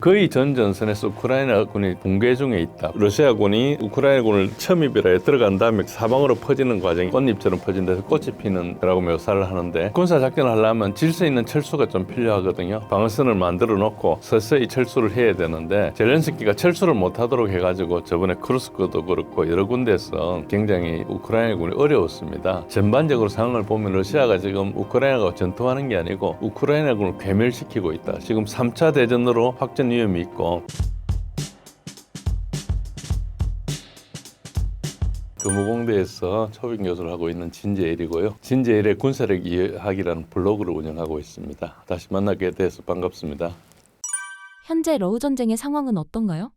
거의 전 전선에서 우크라이나군이 붕괴 중에 있다. 러시아군이 우크라이나군을 첨입이라 들어간 다음에 사방으로 퍼지는 과정이 꽃잎처럼 퍼진 데서 꽃이 피는 거라고 묘사를 하는데, 군사 작전을 하려면 질서 있는 철수가 좀 필요하거든요. 방어선을 만들어 놓고 서서히 철수를 해야 되는데, 젤렌스키가 철수를 못하도록 해가지고 저번에 크루스크도 그렇고 여러 군데에서 굉장히 우크라이나군이 어려웠습니다. 전반적으로 상황을 보면 러시아가 지금 우크라이나가 전투하는 게 아니고 우크라이나군을 괴멸시키고 있다. 지금 3차 대전으로 확전 위험이 있고, 금호공대에서 초빙 교수를 하고 있는 진재일이고요. 진재일의 군사력 이해하기라는 블로그를 운영하고 있습니다. 다시 만나게 돼서 반갑습니다. 현재 러우 전쟁의 상황은 어떤가요?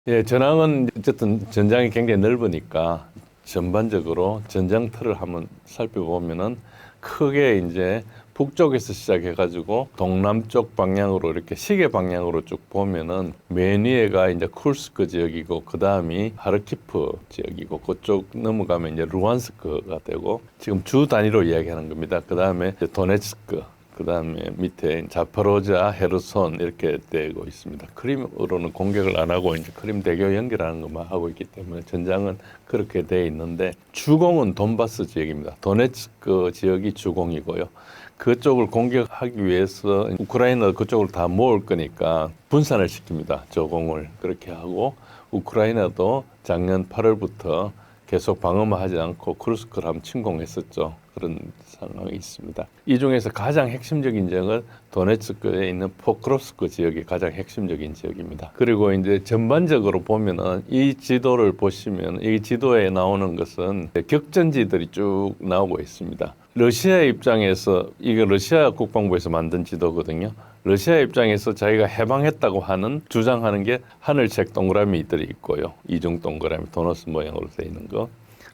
예, 전황은 어쨌든 전장이 굉장히 넓으니까 전반적으로 전장틀을 한번 살펴보면은 크게 이제 북쪽에서 시작해가지고 동남쪽 방향으로 이렇게 시계 방향으로 쭉 보면은 맨 위에가 이제 쿨스크 지역이고, 그 다음이 하르키프 지역이고, 그쪽 넘어가면 이제 루안스크가 되고, 지금 주 단위로 이야기하는 겁니다. 그 다음에 도네츠크, 그 다음에 밑에 자포로자, 헤르손 이렇게 되고 있습니다. 크림으로는 공격을 안 하고 이제 크림 대교 연결하는 것만 하고 있기 때문에 전장은 그렇게 돼 있는데, 주공은 돈바스 지역입니다. 도네츠크 지역이 주공이고요. 그쪽을 공격하기 위해서 우크라이나 그쪽을 다 모을 거니까 분산을 시킵니다. 저공을 그렇게 하고, 우크라이나도 작년 8월부터 계속 방어만 하지 않고 크루스크를 한번 침공했었죠. 그런 상황이 있습니다. 이 중에서 가장 핵심적인 지역은 도네츠크에 있는 포크롭스크 지역이 가장 핵심적인 지역입니다. 그리고 이제 전반적으로 보면은 이 지도를 보시면 이 지도에 나오는 것은 격전지들이 쭉 나오고 있습니다. 러시아 입장에서, 이게 러시아 국방부에서 만든 지도거든요. 러시아 입장에서 자기가 해방했다고 하는, 주장하는 게 하늘색 동그라미들이 있고요. 이중 동그라미, 도너스 모양으로 되어 있는 거.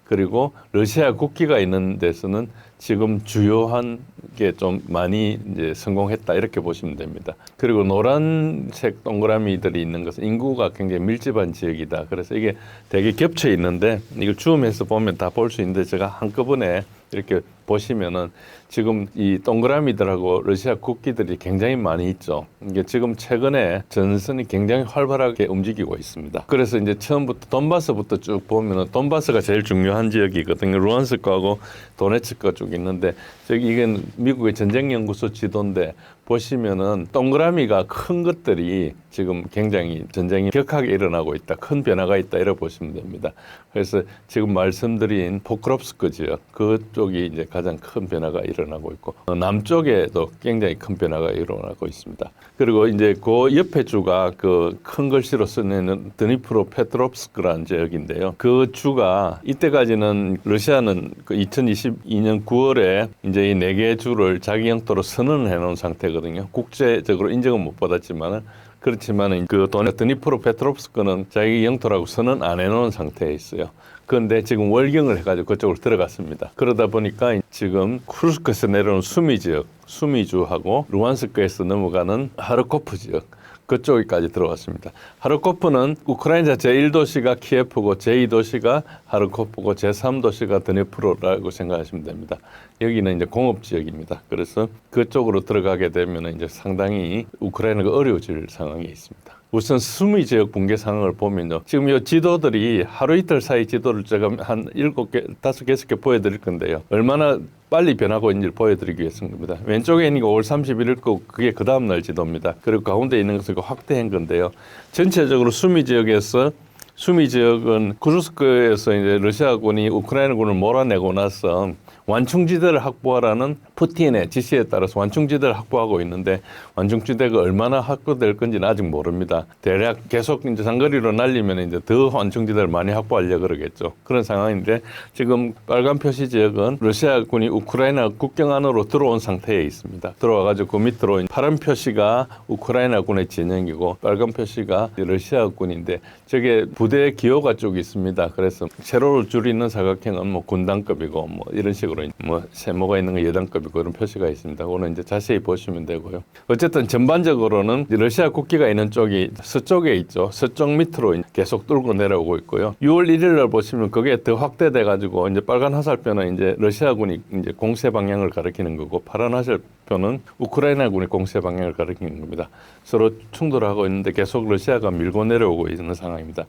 그리고 러시아 국기가 있는 데서는 지금 주요한 게 좀 많이 이제 성공했다, 이렇게 보시면 됩니다. 그리고 노란색 동그라미들이 있는 것은 인구가 굉장히 밀집한 지역이다. 그래서 이게 되게 겹쳐 있는데, 이걸 줌해서 보면 다 볼 수 있는데, 제가 한꺼번에 이렇게 보시면은 지금 이 동그라미들하고 러시아 국기들이 굉장히 많이 있죠. 이게 지금 최근에 전선이 굉장히 활발하게 움직이고 있습니다. 그래서 이제 처음부터 돈바스부터 쭉 보면은, 돈바스가 제일 중요한 지역이거든요. 루안스크하고 도네츠크 쪽 있는데, 저기 이건 미국의 전쟁연구소 지도인데, 보시면은 동그라미가 큰 것들이 지금 굉장히 전쟁이 격하게 일어나고 있다, 큰 변화가 있다, 이렇게 보시면 됩니다. 그래서 지금 말씀드린 포크롭스크 지역, 그쪽이 이제 가장 큰 변화가 일어나고 있고, 남쪽에도 굉장히 큰 변화가 일어나고 있습니다. 그리고 이제 그 옆에 주가 그 큰 글씨로 쓰는 드니프로 페트롭스크라는 지역인데요. 그 주가 이때까지는 러시아는 그 2022년 9월에 이제 이 4개 주를 자기 영토로 선언해 놓은 상태거든요. 국제적으로 인정은 못 받았지만은, 그렇지만 그 드니프로 페트롭스크는 자기 영토라고 선언 안 해놓은 상태에 있어요. 그런데 지금 월경을 해가지고 그쪽으로 들어갔습니다. 그러다 보니까 지금 쿠르스크에서 내려오는 수미 지역, 수미주하고 루안스크에서 넘어가는 하르코프 지역, 그쪽까지 들어왔습니다. 하르코프는 우크라이나 제1도시가 키예프고 제2도시가 하르코프고 제3도시가 드니프로라고 생각하시면 됩니다. 여기는 이제 공업지역입니다. 그래서 그쪽으로 들어가게 되면 이제 상당히 우크라이나가 어려워질 상황이 있습니다. 우선 수미 지역 붕괴 상황을 보면요. 지금 이 지도들이 하루 이틀 사이 지도를 제가 한 7개, 5개, 6개 보여드릴 건데요. 얼마나 빨리 변하고 있는지를 보여드리기 위해서입니다. 왼쪽에 있는 게 5월 31일 거, 그게 그 다음날 지도입니다. 그리고 가운데 있는 것은 확대한 건데요. 전체적으로 수미 지역에서, 수미 지역은 쿠르스크에서 이제 러시아군이 우크라이나군을 몰아내고 나서 완충지대를 확보하라는 푸틴의 지시에 따라서 완충지대를 확보하고 있는데, 완충지대가 얼마나 확보될 건지는 아직 모릅니다. 대략 계속 이제 장거리로 날리면 이제 더 완충지대를 많이 확보하려고 그러겠죠. 그런 상황인데, 지금 빨간 표시 지역은 러시아군이 우크라이나 국경 안으로 들어온 상태에 있습니다. 들어와가지고 그 밑으로 파란 표시가 우크라이나군의 진영이고, 빨간 표시가 러시아군인데, 저게 부대 기호가 쭉 있습니다. 그래서 세로를 줄이는 사각형은 뭐 군단급이고 뭐 이런 식으로 뭐 세모가 있는 거 여단급이고 이런 표시가 있습니다. 그거는 이제 자세히 보시면 되고요. 어쨌든 전반적으로는 러시아 국기가 있는 쪽이 서쪽에 있죠. 서쪽 밑으로 계속 뚫고 내려오고 있고요. 6월 1일 날 보시면 그게 더 확대돼 가지고 이제 빨간 화살표는 이제 러시아군이 이제 공세 방향을 가리키는 거고, 파란 화살표 표는 우크라이나군의 공세 방향을 가리키는 겁니다. 서로 충돌하고 있는데 계속 러시아가 밀고 내려오고 있는 상황입니다.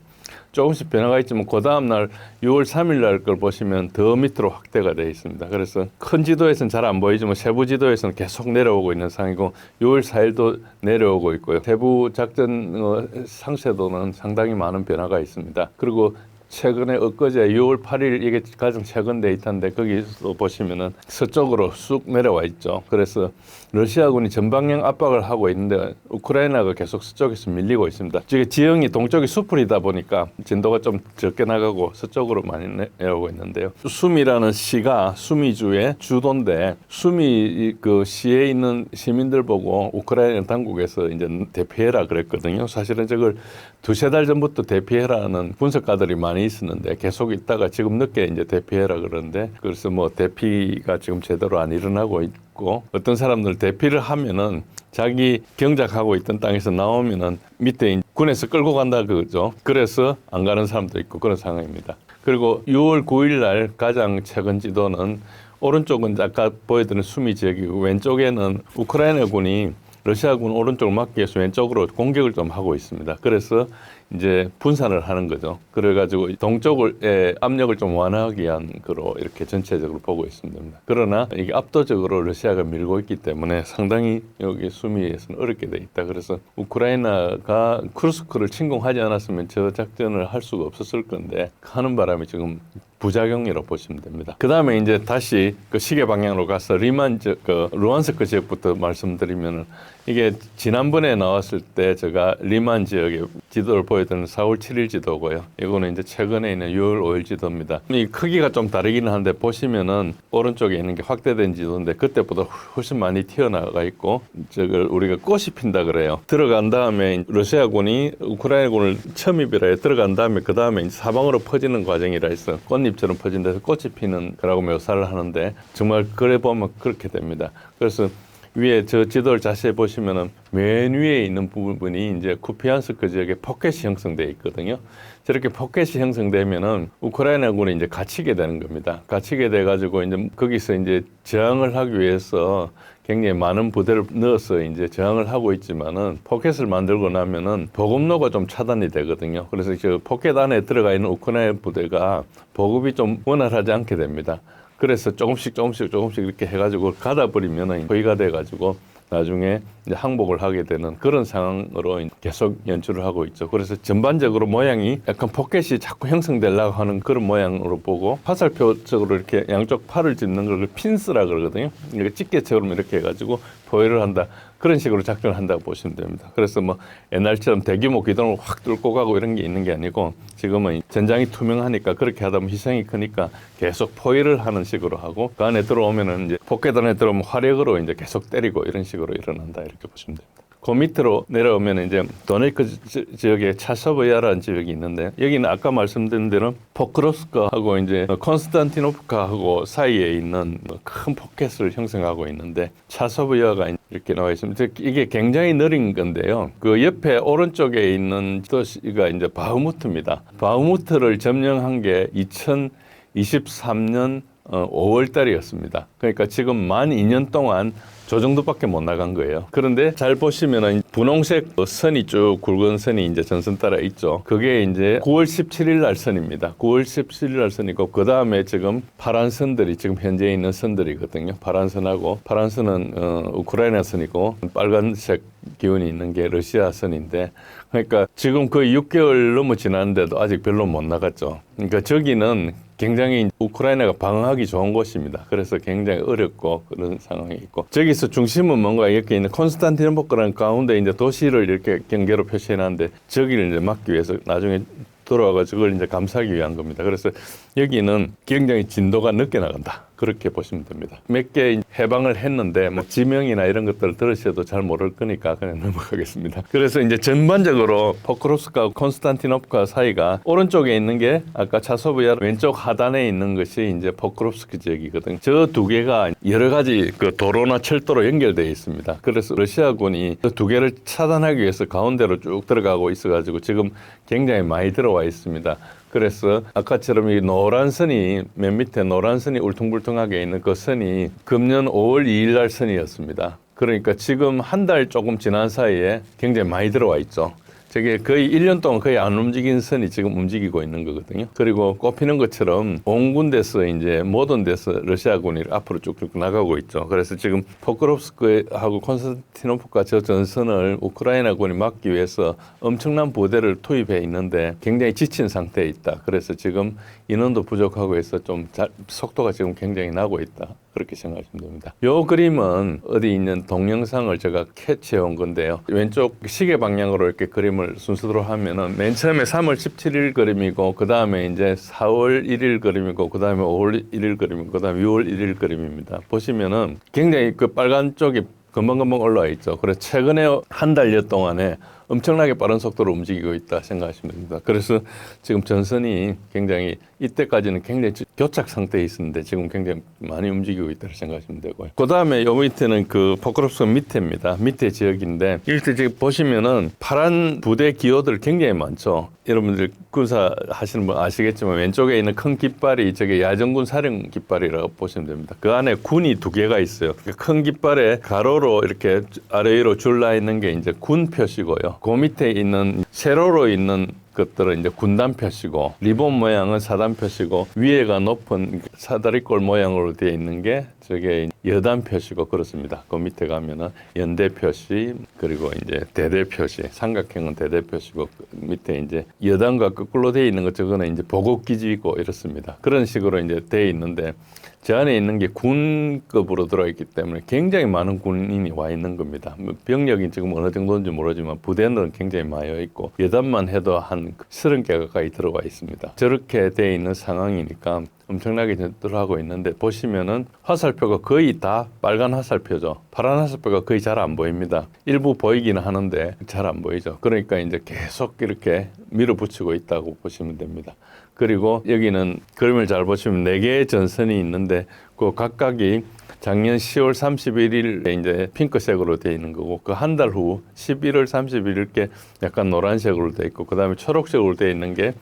조금씩 변화가 있지만 그 다음 날 6월 3일 날 걸 보시면 더 밑으로 확대가 되어 있습니다. 그래서 큰 지도에서는 잘 안 보이지만 세부 지도에서는 계속 내려오고 있는 상황이고 6월 4일도 내려오고 있고요. 세부 작전 상세도는 상당히 많은 변화가 있습니다. 그리고 최근에 엊그제 6월 8일 이게 가장 최근 데이터인데 거기서 보시면은 서쪽으로 쑥 내려와 있죠. 그래서 러시아군이 전방향 압박을 하고 있는데 우크라이나가 계속 서쪽에서 밀리고 있습니다. 지형이 동쪽이 수풀이다 보니까 진도가 좀 적게 나가고 서쪽으로 많이 내려오고 있는데요. 수미라는 시가 수미주의 주도인데 수미 그 시에 있는 시민들 보고 우크라이나 당국에서 이제 대피해라 그랬거든요. 사실은 저걸 두세 달 전부터 대피해라는 분석가들이 많이 있었는데 계속 있다가 지금 늦게 이제 대피해라 그러는데 그래서 뭐 대피가 지금 제대로 안 일어나고 있고 어떤 사람들 대피를 하면은 자기 경작하고 있던 땅에서 나오면은 밑에 군에서 끌고 간다 그거죠. 그래서 안 가는 사람도 있고 그런 상황입니다. 그리고 6월 9일 날 가장 최근 지도는 오른쪽은 아까 보여드린 수미 지역이고 왼쪽에는 우크라이나군이 러시아군 오른쪽을 막기 위해서 왼쪽으로 공격을 좀 하고 있습니다. 그래서 이제 분산을 하는 거죠. 그래가지고 동쪽의 압력을 좀 완화하기 위한 거로 이렇게 전체적으로 보고 있습니다. 그러나 이게 압도적으로 러시아가 밀고 있기 때문에 상당히 여기 수미에서는 어렵게 돼 있다. 그래서 우크라이나가 쿠르스크를 침공하지 않았으면 저 작전을 할 수가 없었을 건데 하는 바람에 지금 부작용이라고 보시면 됩니다. 그 다음에 이제 다시 그 시계 방향으로 가서 리만 그 루안스크 지역부터 말씀드리면은 이게 지난번에 나왔을 때 제가 리만 지역의 지도를 보여드린 4월 7일 지도고요. 이거는 이제 최근에 있는 6월 5일 지도입니다. 이 크기가 좀 다르기는 한데 보시면은 오른쪽에 있는 게 확대된 지도인데 그때보다 훨씬 많이 튀어나가 있고 저걸 우리가 꽃이 핀다 그래요. 들어간 다음에 러시아군이 우크라이나군을 첨입이라 해 들어간 다음에 그 다음에 사방으로 퍼지는 과정이라 해서 꽃잎처럼 퍼진다 해서 꽃이 피는 거라고 묘사를 하는데 정말 그래 보면 그렇게 됩니다. 그래서 위에 저 지도를 자세히 보시면은 맨 위에 있는 부분이 이제 쿠피안스크 지역에 포켓이 형성되어 있거든요. 저렇게 포켓이 형성되면은 우크라이나군이 이제 갇히게 되는 겁니다. 갇히게 돼가지고 이제 거기서 이제 저항을 하기 위해서 굉장히 많은 부대를 넣어서 이제 저항을 하고 있지만은 포켓을 만들고 나면은 보급로가 좀 차단이 되거든요. 그래서 저 포켓 안에 들어가 있는 우크라이나 부대가 보급이 좀 원활하지 않게 됩니다. 그래서 조금씩 이렇게 해가지고 가다 버리면은 거의가 돼가지고 나중에 이제 항복을 하게 되는 그런 상황으로 계속 연출을 하고 있죠. 그래서 전반적으로 모양이 약간 포켓이 자꾸 형성되려고 하는 그런 모양으로 보고 화살표적으로 이렇게 양쪽 팔을 짚는 걸 핀스라 그러거든요. 이렇게 집게처럼 이렇게 해가지고 포위를 한다. 그런 식으로 작전을 한다고 보시면 됩니다. 그래서 뭐 옛날처럼 대규모 기동을 확 뚫고 가고 이런 게 있는 게 아니고 지금은 전장이 투명하니까 그렇게 하다 보면 희생이 크니까 계속 포위를 하는 식으로 하고 그 안에 들어오면은 이제 포켓 안에 들어오면 화력으로 이제 계속 때리고 이런 식으로 일어난다 이렇게 보시면 됩니다. 그 밑으로 내려오면 이제 도네크 지역에 차서브야라는 지역이 있는데 여기는 아까 말씀드린 대로 포크로스크하고 이제 콘스탄티노프카하고 사이에 있는 큰 포켓을 형성하고 있는데 차서브야가 이렇게 나와 있습니다. 이게 굉장히 느린 건데요. 그 옆에 오른쪽에 있는 도시가 이제 바흐무트입니다. 바흐무트를 점령한 게 2023년 5월 달이었습니다. 그러니까 지금 만 2년 동안 저 정도밖에 못 나간 거예요. 그런데 잘 보시면은 분홍색 선이 쭉 굵은 선이 이제 전선 따라 있죠. 그게 이제 9월 17일 날 선입니다. 9월 17일 날 선이고 그 다음에 지금 파란 선들이 지금 현재 있는 선들이거든요. 파란 선하고 파란 선은 우크라이나 선이고 빨간색 기운이 있는 게 러시아 선인데 그러니까 지금 거의 6개월 넘어 지났는데도 아직 별로 못 나갔죠. 그러니까 저기는 굉장히 우크라이나가 방어하기 좋은 곳입니다. 그래서 굉장히 어렵고 그런 상황이 있고 저기서 중심은 뭔가 이렇게 있는 콘스탄티노플라는 가운데 이제 도시를 이렇게 경계로 표시해놨는데 저기를 이제 막기 위해서 나중에 돌아와가지고 그걸 이제 감싸기 위한 겁니다. 그래서 여기는 굉장히 진도가 늦게 나간다. 그렇게 보시면 됩니다. 몇 개 해방을 했는데 뭐 지명이나 이런 것들을 들으셔도 잘 모를 거니까 그냥 넘어가겠습니다. 그래서 이제 전반적으로 포크로스크와 콘스탄티노프카 사이가 오른쪽에 있는 게 아까 차소브야 왼쪽 하단에 있는 것이 이제 포크로스크 지역이거든요. 저 두 개가 여러 가지 그 도로나 철도로 연결되어 있습니다. 그래서 러시아군이 그 두 개를 차단하기 위해서 가운데로 쭉 들어가고 있어가지고 지금 굉장히 많이 들어와 있습니다. 그래서 아까처럼 이 노란 선이 맨 밑에 노란 선이 울퉁불퉁하게 있는 그 선이 금년 5월 2일 날 선이었습니다. 그러니까 지금 한 달 조금 지난 사이에 굉장히 많이 들어와 있죠. 저게 거의 1년 동안 거의 안 움직인 선이 지금 움직이고 있는 거거든요. 그리고 꼽히는 것처럼 온 군데서 이제 모든 데서 러시아군이 앞으로 쭉쭉 나가고 있죠. 그래서 지금 포크롭스크하고 콘스탄티노프카 저 전선을 우크라이나군이 막기 위해서 엄청난 부대를 투입해 있는데 굉장히 지친 상태에 있다. 그래서 지금 인원도 부족하고 해서 좀 속도가 지금 굉장히 나고 있다. 그렇게 생각하시면 됩니다. 요 그림은 어디 있는 동영상을 제가 캐치해 온 건데요. 왼쪽 시계 방향으로 이렇게 그림을 순서대로 하면은 맨 처음에 3월 17일 그림이고 그 다음에 이제 4월 1일 그림이고 그 다음에 5월 1일 그림이고 그 다음에 6월 1일 그림입니다. 보시면은 굉장히 그 빨간 쪽이 금방금방 올라와 있죠. 그래서 최근에 한 달여 동안에 엄청나게 빠른 속도로 움직이고 있다 생각하시면 됩니다. 그래서 지금 전선이 굉장히 이때까지는 굉장히 교착 상태에 있었는데 지금 굉장히 많이 움직이고 있다고 생각하시면 되고요. 그 다음에 요 밑에는 그 포크롭스크 밑에입니다. 밑에 지역인데 이렇게 지금 보시면은 파란 부대 기호들 굉장히 많죠. 여러분들 군사 하시는 분 아시겠지만 왼쪽에 있는 큰 깃발이 저게 야전군 사령 깃발이라고 보시면 됩니다. 그 안에 군이 두 개가 있어요. 큰 깃발에 가로로 이렇게 아래 위로 줄라 있는 게 이제 군 표시고요. 그 밑에 있는 세로로 있는 것들은 이제 군단 표시고 리본 모양은 사단 표시고 위에가 높은 사다리꼴 모양으로 되어 있는 게 저게 여단 표시고 그렇습니다. 그 밑에 가면은 연대 표시 그리고 이제 대대 표시 삼각형은 대대 표시고 그 밑에 이제 여단과 거꾸로 되어 있는 것 저거는 이제 보급 기지고 이렇습니다. 그런 식으로 이제 되어 있는데 저 안에 있는 게 군급으로 들어있기 때문에 굉장히 많은 군인이 와 있는 겁니다. 병력이 지금 어느 정도인지 모르지만 부대는 굉장히 많이 있고 여단만 해도 한 30개 가까이 들어와 있습니다. 저렇게 되어 있는 상황이니까 엄청나게 전투하고 있는데 보시면은 화살표가 거의 다 빨간 화살표죠. 파란 화살표가 거의 잘 안 보입니다. 일부 보이기는 하는데 잘 안 보이죠. 그러니까 이제 계속 이렇게 밀어붙이고 있다고 보시면 됩니다. 그리고 여기는 그림을 잘 보시면 4개의 전선이 있는데 그 각각이 작년 10월 31일에 이제 핑크색으로 되어 있는 거고 그 한 달 후 11월 31일께 약간 노란색으로 되어 있고 그다음에 초록색으로 되어 있는 게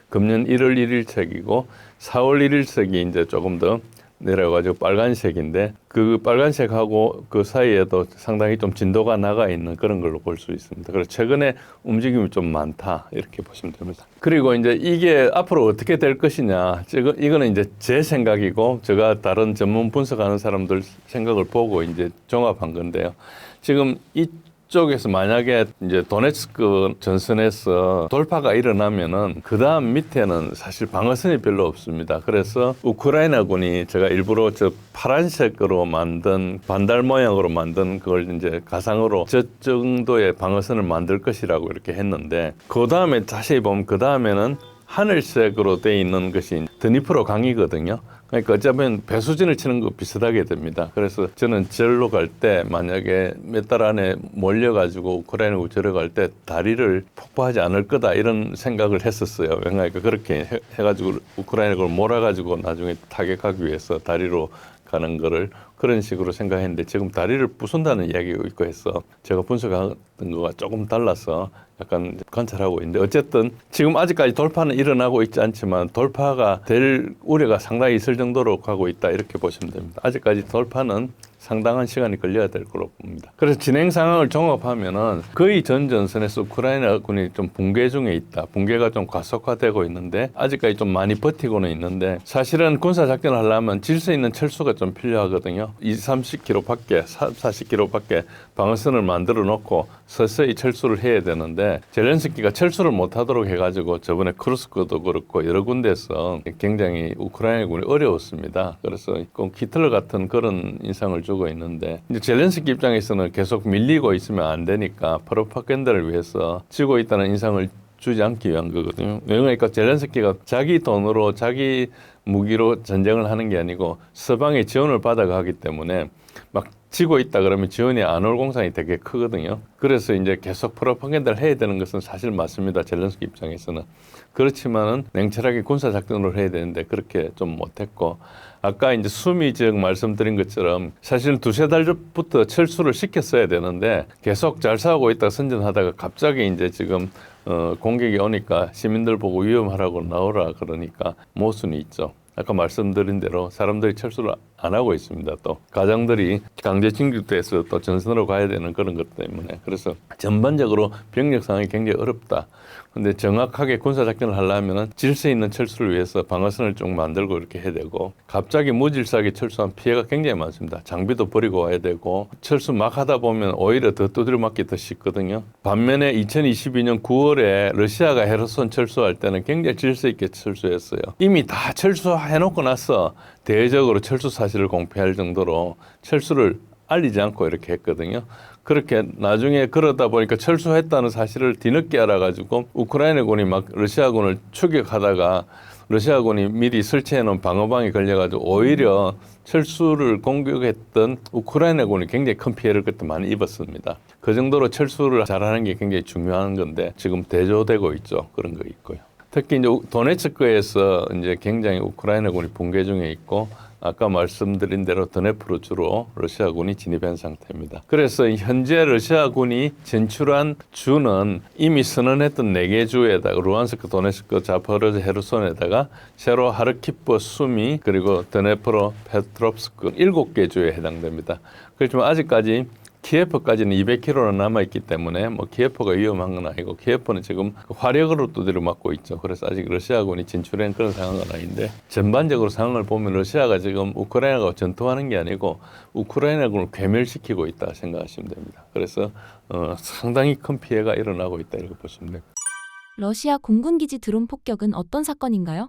금년 1월 1일 책이고 4월 1일 책이 이제 조금 더 내려가지고 빨간색인데 그 빨간색하고 그 사이에도 상당히 좀 진도가 나가 있는 그런 걸로 볼 수 있습니다. 그래서 최근에 움직임이 좀 많다 이렇게 보시면 됩니다. 그리고 이제 이게 앞으로 어떻게 될 것이냐 이거는 이제 제 생각이고 제가 다른 전문 분석하는 사람들 생각을 보고 이제 종합한 건데요. 지금 이쪽에서 만약에 이제 도네츠크 전선에서 돌파가 일어나면은 그 다음 밑에는 사실 방어선이 별로 없습니다. 그래서 우크라이나군이 제가 일부러 저 파란색으로 만든 반달 모양으로 만든 그걸 이제 가상으로 저 정도의 방어선을 만들 것이라고 이렇게 했는데 그 다음에 자세히 보면 그 다음에는 하늘색으로 돼 있는 것이 드니프로 강이거든요. 그러니까 어쩌면 배수진을 치는 거 비슷하게 됩니다. 그래서 저는 절로 갈 때 만약에 몇 달 안에 몰려가지고 우크라이나로 들어갈 때 다리를 폭파하지 않을 거다 이런 생각을 했었어요. 그러니까 그렇게 해가지고 우크라이나를 몰아가지고 나중에 타격하기 위해서 다리로 가는 거를 그런 식으로 생각했는데 지금 다리를 부순다는 이야기가 있고 해서 제가 분석한 거가 조금 달라서 약간 관찰하고 있는데 어쨌든 지금 아직까지 돌파는 일어나고 있지 않지만 돌파가 될 우려가 상당히 있을 정도로 가고 있다 이렇게 보시면 됩니다. 아직까지 돌파는 상당한 시간이 걸려야 될 거로 봅니다. 그래서 진행 상황을 종합하면은 거의 전 전선에서 우크라이나군이 좀 붕괴 중에 있다. 붕괴가 좀 가속화되고 있는데 아직까지 좀 많이 버티고는 있는데 사실은 군사 작전을 하려면 질 수 있는 철수가 좀 필요하거든요. 30km밖에 40km밖에 방어선을 만들어 놓고 서서히 철수를 해야 되는데 젤렌스키가 철수를 못하도록 해가지고 저번에 크루스크도 그렇고 여러 군데서 굉장히 우크라이나군이 어려웠습니다. 그래서 꼭 히틀러 같은 그런 인상을 주고 있는데 이제 젤렌스키 입장에서는 계속 밀리고 있으면 안 되니까 프로파간다를 위해서 쥐고 있다는 인상을 주지 않기 위한 거거든요. 그러니까 젤렌스키가 자기 돈으로 자기 무기로 전쟁을 하는 게 아니고 서방의 지원을 받아가기 때문에 막 지고 있다 그러면 지원이 안 올 공산이 되게 크거든요. 그래서 이제 계속 프로파간다를 해야 되는 것은 사실 맞습니다. 젤렌스키 입장에서는. 그렇지만은 냉철하게 군사 작전을 해야 되는데 그렇게 좀 못했고 아까 이제 수미적 말씀드린 것처럼 사실은 2-3달 전부터 철수를 시켰어야 되는데 계속 잘 싸우고 있다 선전하다가 갑자기 이제 지금 공격이 오니까 시민들 보고 위험하라고 나오라 그러니까 모순이 있죠. 아까 말씀드린 대로 사람들이 철수를 안 하고 있습니다. 또 가장들이 강제 징집돼서 또 전선으로 가야 되는 그런 것 때문에 그래서 전반적으로 병력 상황이 굉장히 어렵다. 근데 정확하게 군사작전을 하려면은 질서 있는 철수를 위해서 방어선을 좀 만들고 이렇게 해야 되고 갑자기 무질서하게 철수한 피해가 굉장히 많습니다. 장비도 버리고 와야 되고 철수 막 하다 보면 오히려 더 두드려 맞기 더 쉽거든요. 반면에 2022년 9월에 러시아가 헤르손 철수할 때는 굉장히 질서 있게 철수했어요. 이미 다 철수해놓고 나서 대외적으로 철수 사실을 공표할 정도로 철수를 알리지 않고 이렇게 했거든요. 그렇게 나중에 그러다 보니까 철수했다는 사실을 뒤늦게 알아가지고 우크라이나군이 막 러시아군을 추격하다가 러시아군이 미리 설치해놓은 방어방에 걸려가지고 오히려 철수를 공격했던 우크라이나군이 굉장히 큰 피해를 그때 많이 입었습니다. 그 정도로 철수를 잘하는 게 굉장히 중요한 건데 지금 대조되고 있죠. 그런 거 있고요. 특히 이제 도네츠크에서 이제 굉장히 우크라이나군이 붕괴 중에 있고 아까 말씀드린 대로 드네프로 주로 러시아군이 진입한 상태입니다. 그래서 현재 러시아군이 진출한 주는 이미 선언했던 4개 주에다가 루안스크, 도네츠크, 자포로즈, 헤르손에다가 새로 하르키프, 수미, 그리고 드네프로, 페트롭스크 7개 주에 해당됩니다. 그렇지만 아직까지 키예프까지는 200km나 남아있기 때문에 뭐 키예프가 위험한 건 아니고 키예프는 지금 화력으로 두드려 맞고 있죠. 그래서 아직 러시아군이 진출한 그런 상황은 아닌데 전반적으로 상황을 보면 러시아가 지금 우크라이나가 전투하는 게 아니고 우크라이나군을 괴멸시키고 있다 생각하시면 됩니다. 그래서 상당히 큰 피해가 일어나고 있다 이렇게 보시면 됩니다. 러시아 공군기지 드론 폭격은 어떤 사건인가요?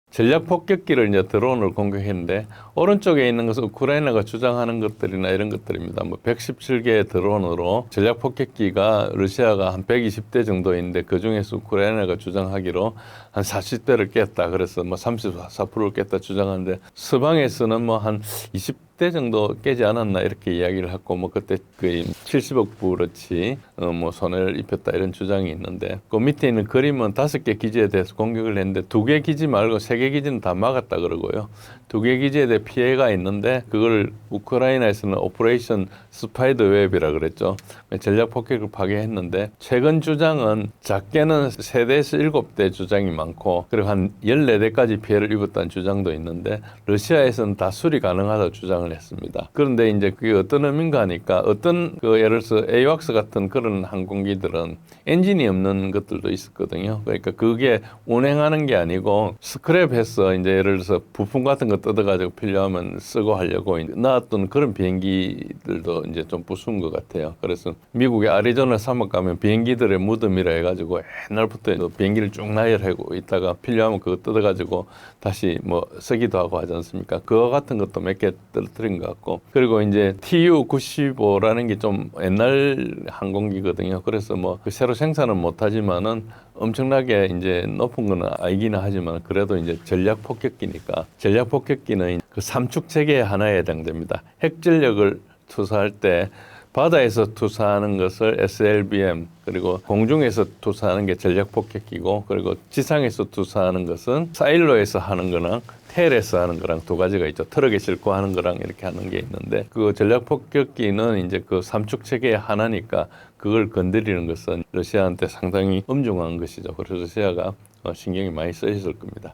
전략 폭격기를 이제 드론을 공격했는데 오른쪽에 있는 것은 우크라이나가 주장하는 것들이나 이런 것들입니다. 뭐 117개의 드론으로 전략 폭격기가 러시아가 한 120대 정도 있는데 그 중에서 우크라이나가 주장하기로 한 40대를 깼다. 그래서 뭐 34%를 깼다 주장하는데 서방에서는 뭐 한 20대 정도 깨지 않았나 이렇게 이야기를 하고 뭐 그때 거의 70억 불어치 뭐 손해를 입혔다 이런 주장이 있는데 그 밑에 있는 그림은 5개 기지에 대해서 공격을 했는데 2개 기지 말고 3개 기지는 다 막았다 그러고요. 2개 기지에 대해 피해가 있는데 그걸 우크라이나에서는 오퍼레이션 스파이더 웹이라 그랬죠. 전략 폭격을 파괴했는데 최근 주장은 작게는 3대에서 7대 주장이 많고 그리고 한 14대까지 피해를 입었다는 주장도 있는데 러시아에서는 다 수리 가능하다고 주장을 했습니다. 그런데 이제 그게 어떤 의미인가 하니까 어떤 그 예를 들어서 에이왁스 같은 그런 항공기들은 엔진이 없는 것들도 있었거든요. 그러니까 그게 운행하는 게 아니고 스크랩해서 이제 예를 들어서 부품 같은 거 뜯어가지고 필요하면 쓰고 하려고 나왔던 그런 비행기들도 이제 좀 부수은 것 같아요. 그래서 미국의 아리조나 사막 가면 비행기들의 무덤이라 해가지고 옛날부터 비행기를 쭉 나열하고 있다가 필요하면 그거 뜯어가지고 다시 뭐 쓰기도 하고 하지 않습니까? 그거 같은 것도 몇 개 떨어뜨린 것 같고 그리고 이제 TU-95라는 게 좀 옛날 항공기거든요. 그래서 뭐 새로 생산은 못하지만은 엄청나게 이제 높은 건 아니기는 하지만 그래도 이제 전략 폭격기니까 전략 폭격기는 그 삼축 체계 하나에 해당됩니다. 핵전력을 투사할 때 바다에서 투사하는 것을 SLBM 그리고 공중에서 투사하는 게 전략 폭격기고 그리고 지상에서 투사하는 것은 사일로에서 하는 거랑 텔에서 하는 거랑 두 가지가 있죠. 트럭에 싣고 하는 거랑 이렇게 하는 게 있는데 그 전략 폭격기는 이제 그 삼축 체계의 하나니까 그걸 건드리는 것은 러시아한테 상당히 엄중한 것이죠. 그래서 러시아가 신경이 많이 쓰였을 겁니다.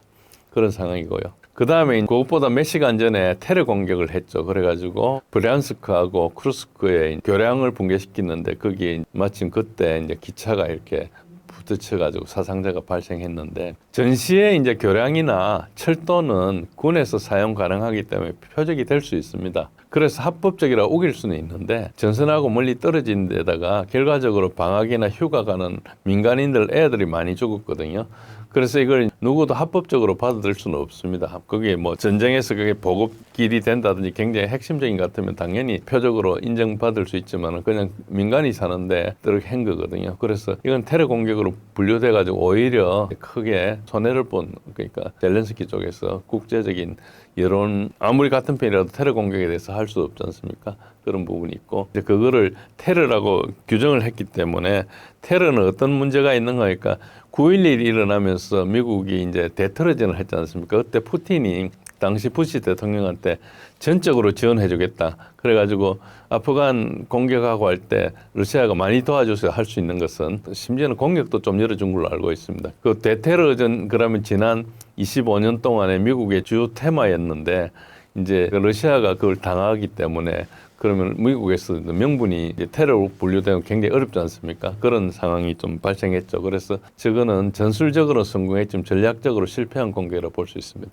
그런 상황이고요. 그 다음에 그것보다 몇 시간 전에 테러 공격을 했죠. 그래가지고 브리안스크하고 크루스크의 교량을 붕괴시키는데 거기에 마침 그때 이제 기차가 이렇게 부딪혀가지고 사상자가 발생했는데 전시에 이제 교량이나 철도는 군에서 사용 가능하기 때문에 표적이 될 수 있습니다. 그래서 합법적이라 우길 수는 있는데 전선하고 멀리 떨어진 데다가 결과적으로 방학이나 휴가 가는 민간인들 애들이 많이 죽었거든요. 그래서 이걸 누구도 합법적으로 받아들일 수는 없습니다. 그게 뭐 전쟁에서 그게 보급길이 된다든지 굉장히 핵심적인 것 같으면 당연히 표적으로 인정받을 수 있지만 그냥 민간이 사는데 그렇게 한 거거든요. 그래서 이건 테러 공격으로 분류돼가지고 오히려 크게 손해를 본 그러니까 젤렌스키 쪽에서 국제적인 여론 아무리 같은 편이라도 테러 공격에 대해서 할 수 없지 않습니까? 그런 부분이 있고 이제 그거를 테러라고 규정을 했기 때문에 테러는 어떤 문제가 있는가 하니까 9.11이 일어나면서 미국이 이제 대테러전을 했지 않습니까? 그때 푸틴이 당시 부시 대통령한테 전적으로 지원해주겠다. 그래가지고 아프간 공격하고 할 때 러시아가 많이 도와줘서 할 수 있는 것은 심지어는 공격도 좀 열어준 걸로 알고 있습니다. 그 대테러전 그러면 지난 25년 동안에 미국의 주요 테마였는데 이제 러시아가 그걸 당하기 때문에 그러면 미국에서 명분이 이제 테러로 분류되면 굉장히 어렵지 않습니까? 그런 상황이 좀 발생했죠. 그래서 저거는 전술적으로 성공했지만 전략적으로 실패한 공격이라고 볼 수 있습니다.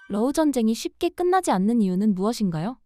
러우 전쟁이 쉽게 끝나지 않는 이유는 무엇인가요?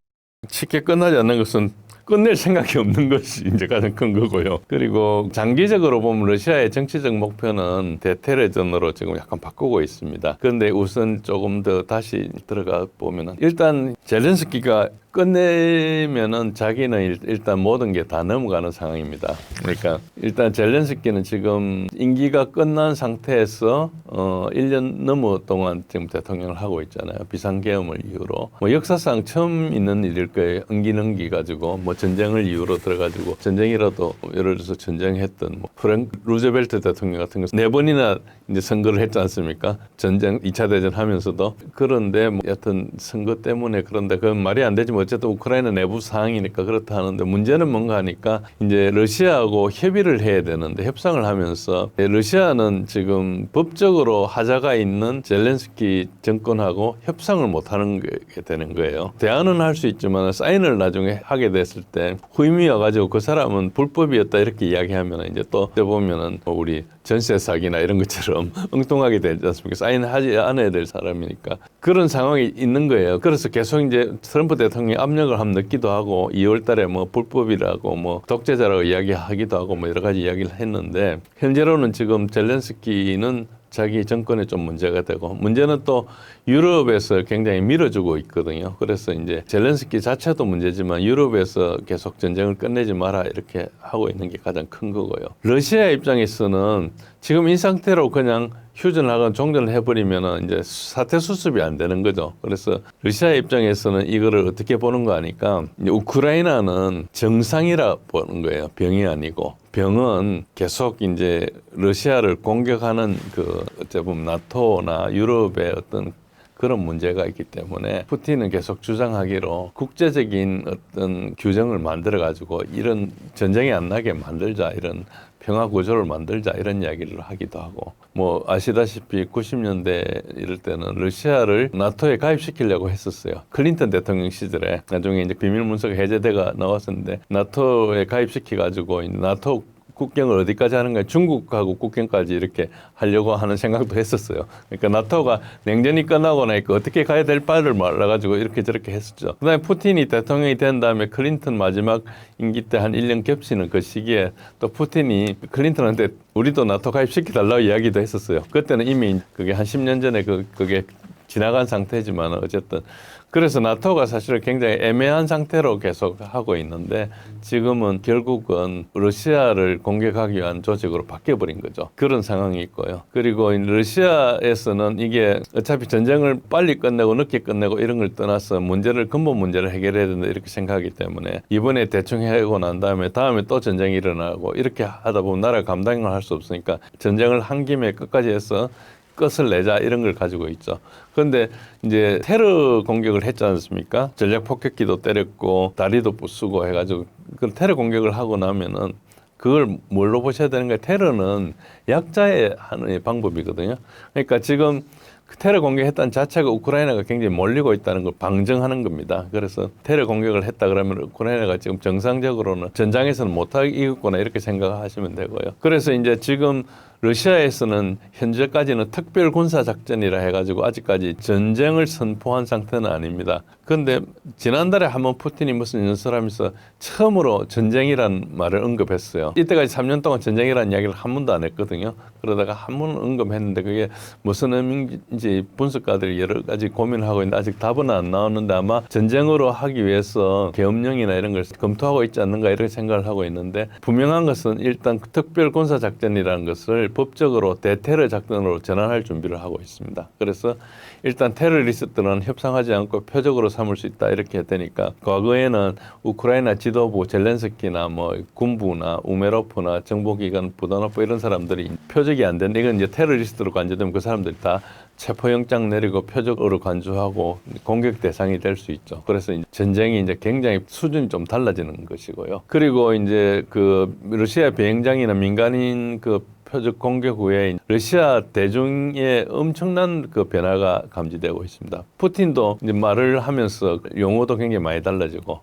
쉽게 끝나지 않는 것은 끝낼 생각이 없는 것이 이제 가장 큰 거고요. 그리고 장기적으로 보면 러시아의 정치적 목표는 대테러전으로 지금 약간 바꾸고 있습니다. 그런데 우선 조금 더 다시 들어가 보면은 일단 젤렌스키가 끝내면은 자기는 일단 모든 게 다 넘어가는 상황입니다. 그러니까 일단 젤렌스키는 지금 임기가 끝난 상태에서 1년 넘어 동안 지금 대통령을 하고 있잖아요. 비상계엄을 이유로. 뭐 역사상 처음 있는 일일 거예요. 임기 가지고 뭐 전쟁을 이유로 들어가지고 전쟁이라도 예를 들어서 전쟁했던 뭐 프랭크 루즈벨트 대통령 같은 거 4번이나 이제 선거를 했지 않습니까? 전쟁 2차 대전 하면서도. 그런데 뭐 여튼 선거 때문에 그런데 그건 말이 안 되지 뭐 어쨌든 우크라이나 내부 상황이니까 그렇다 하는데 문제는 뭔가 하니까 이제 러시아하고 협의를 해야 되는데 협상을 하면서 러시아는 지금 법적으로 하자가 있는 젤렌스키 정권하고 협상을 못 하는 게 되는 거예요. 대안은 할 수 있지만 사인을 나중에 하게 됐을 때 후임이 와가지고 그 사람은 불법이었다 이렇게 이야기하면 이제 또 보면은 우리 전세 사기나 이런 것처럼 엉뚱하게 되지 않습니까? 사인하지 않아야 될 사람이니까 그런 상황이 있는 거예요. 그래서 계속 이제 트럼프 대통령이 압력을 한번 넣기도 하고 2월달에 뭐 불법이라고 뭐 독재자라고 이야기하기도 하고 뭐 여러 가지 이야기를 했는데 현재로는 지금 젤렌스키는 자기 정권에 좀 문제가 되고 문제는 또 유럽에서 굉장히 밀어주고 있거든요. 그래서 이제 젤렌스키 자체도 문제지만 유럽에서 계속 전쟁을 끝내지 마라 이렇게 하고 있는 게 가장 큰 거고요. 러시아 입장에서는 지금 이 상태로 그냥 휴전하거나 종전을 해버리면 이제 사태 수습이 안 되는 거죠. 그래서 러시아 입장에서는 이거를 어떻게 보는 거 아니까 우크라이나는 정상이라 보는 거예요. 병이 아니고. 병은 계속 이제 러시아를 공격하는 그 어째 보면 나토나 유럽의 어떤 그런 문제가 있기 때문에 푸틴은 계속 주장하기로 국제적인 어떤 규정을 만들어 가지고 이런 전쟁이 안 나게 만들자 이런 평화 구조를 만들자 이런 이야기를 하기도 하고 뭐 아시다시피 90년대 이럴 때는 러시아를 나토에 가입시키려고 했었어요. 클린턴 대통령 시절에 나중에 이제 비밀 문서가 해제돼가 나왔었는데 나토에 가입시켜 가지고 나토 국경을 어디까지 하는가 중국하고 국경까지 이렇게 하려고 하는 생각도 했었어요. 그러니까 나토가 냉전이 끝나고 나니까 어떻게 가야 될 바를 말라가지고 이렇게 저렇게 했었죠. 그다음에 푸틴이 대통령이 된 다음에 클린턴 마지막 임기 때 한 1년 겹치는 그 시기에 또 푸틴이 클린턴한테 우리도 나토 가입시켜달라고 이야기도 했었어요. 그때는 이미 그게 한 10년 전에 그게 지나간 상태지만 어쨌든 그래서 나토가 사실은 굉장히 애매한 상태로 계속 하고 있는데 지금은 결국은 러시아를 공격하기 위한 조직으로 바뀌어버린 거죠. 그런 상황이 있고요. 그리고 러시아에서는 이게 어차피 전쟁을 빨리 끝내고 늦게 끝내고 이런 걸 떠나서 근본 문제를 해결해야 된다 이렇게 생각하기 때문에 이번에 대충 하고 난 다음에 또 전쟁이 일어나고 이렇게 하다 보면 나라가 감당을 할 수 없으니까 전쟁을 한 김에 끝까지 해서 끝을 내자 이런 걸 가지고 있죠. 그런데 이제 테러 공격을 했지 않습니까? 전략 폭격기도 때렸고 다리도 부수고 해가지고 그 테러 공격을 하고 나면은 그걸 뭘로 보셔야 되는 거예요? 테러는 약자의 하나의 방법이거든요. 그러니까 지금 테러 공격했다는 자체가 우크라이나가 굉장히 몰리고 있다는 걸 방증하는 겁니다. 그래서 테러 공격을 했다 그러면 우크라이나가 지금 정상적으로는 전장에서는 못하게 이겼구나 이렇게 생각하시면 되고요. 그래서 이제 지금 러시아에서는 현재까지는 특별 군사 작전이라 해가지고 아직까지 전쟁을 선포한 상태는 아닙니다. 그런데 지난달에 한번 푸틴이 무슨 연설하면서 처음으로 전쟁이란 말을 언급했어요. 이때까지 3년 동안 전쟁이라는 이야기를 한 번도 안 했거든요. 그러다가 한 번 언급했는데 그게 무슨 의미인지 분석가들이 여러 가지 고민하고 있는데 아직 답은 안 나오는데 아마 전쟁으로 하기 위해서 계엄령이나 이런 걸 검토하고 있지 않는가 이렇게 생각을 하고 있는데 분명한 것은 일단 특별 군사 작전이라는 것을 법적으로 대테러 작전으로 전환할 준비를 하고 있습니다. 그래서 일단 테러리스트는 협상하지 않고 표적으로 삼을 수 있다 이렇게 되니까 과거에는 우크라이나 지도부 젤렌스키나 뭐 군부나 우메로프나 정보기관 부다노프 이런 사람들이 사람들이 표적이 안 된다. 이건 이제 테러리스트로 간주되면 그 사람들이 다 체포영장 내리고 표적으로 간주하고 공격 대상이 될 수 있죠. 그래서 이제 전쟁이 이제 굉장히 수준이 좀 달라지는 것이고요. 그리고 이제 그 러시아 비행장이나 민간인 그 표적 공격 후에 러시아 대중의 엄청난 그 변화가 감지되고 있습니다. 푸틴도 이제 말을 하면서 용어도 굉장히 많이 달라지고,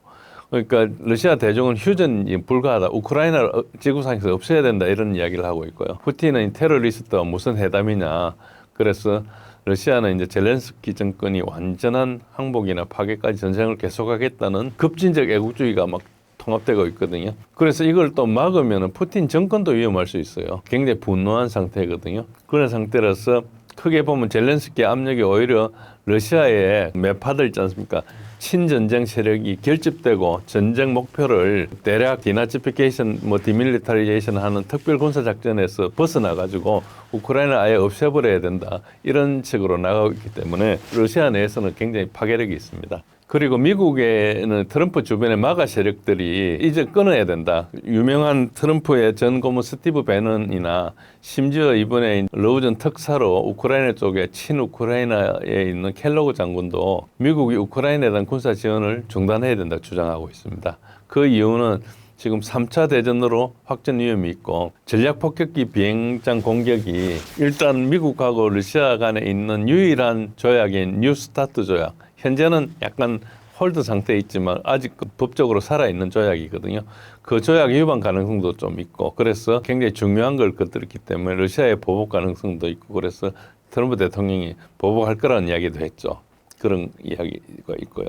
그러니까 러시아 대중은 휴전이 불가하다, 우크라이나 지구상에서 없애야 된다 이런 이야기를 하고 있고요. 푸틴은 테러리스트와 무슨 회담이냐. 그래서 러시아는 이제 젤렌스키 정권이 완전한 항복이나 파괴까지 전쟁을 계속하겠다는 급진적 애국주의가 막 통합되고 있거든요. 그래서 이걸 또 막으면 푸틴 정권도 위험할 수 있어요. 굉장히 분노한 상태거든요. 그런 상태라서 크게 보면 젤렌스키 압력이 오히려 러시아의 매파들 있지 않습니까? 친전쟁 세력이 결집되고 전쟁 목표를 대략 디나치피케이션, 디밀리타리제이션 하는 특별 군사 작전에서 벗어나 가지고 우크라이나 아예 없애버려야 된다. 이런 식으로 나가고 있기 때문에 러시아 내에서는 굉장히 파괴력이 있습니다. 그리고 미국에는 트럼프 주변의 마가 세력들이 이제 끊어야 된다. 유명한 트럼프의 전 고문 스티브 배넌이나 심지어 이번에 러우전 특사로 우크라이나 쪽에 친우크라이나에 있는 켈로그 장군도 미국이 우크라이나에 대한 군사 지원을 중단해야 된다 주장하고 있습니다. 그 이유는 지금 3차 대전으로 확전 위험이 있고 전략폭격기 비행장 공격이 일단 미국하고 러시아 간에 있는 유일한 조약인 뉴스타트 조약, 현재는 약간 홀드 상태에 있지만 아직 법적으로 살아있는 조약이거든요. 그 조약 위반 가능성도 좀 있고, 그래서 굉장히 중요한 걸 건드렸기 때문에 러시아의 보복 가능성도 있고, 그래서 트럼프 대통령이 보복할 거라는 이야기도 했죠. 그런 이야기가 있고요.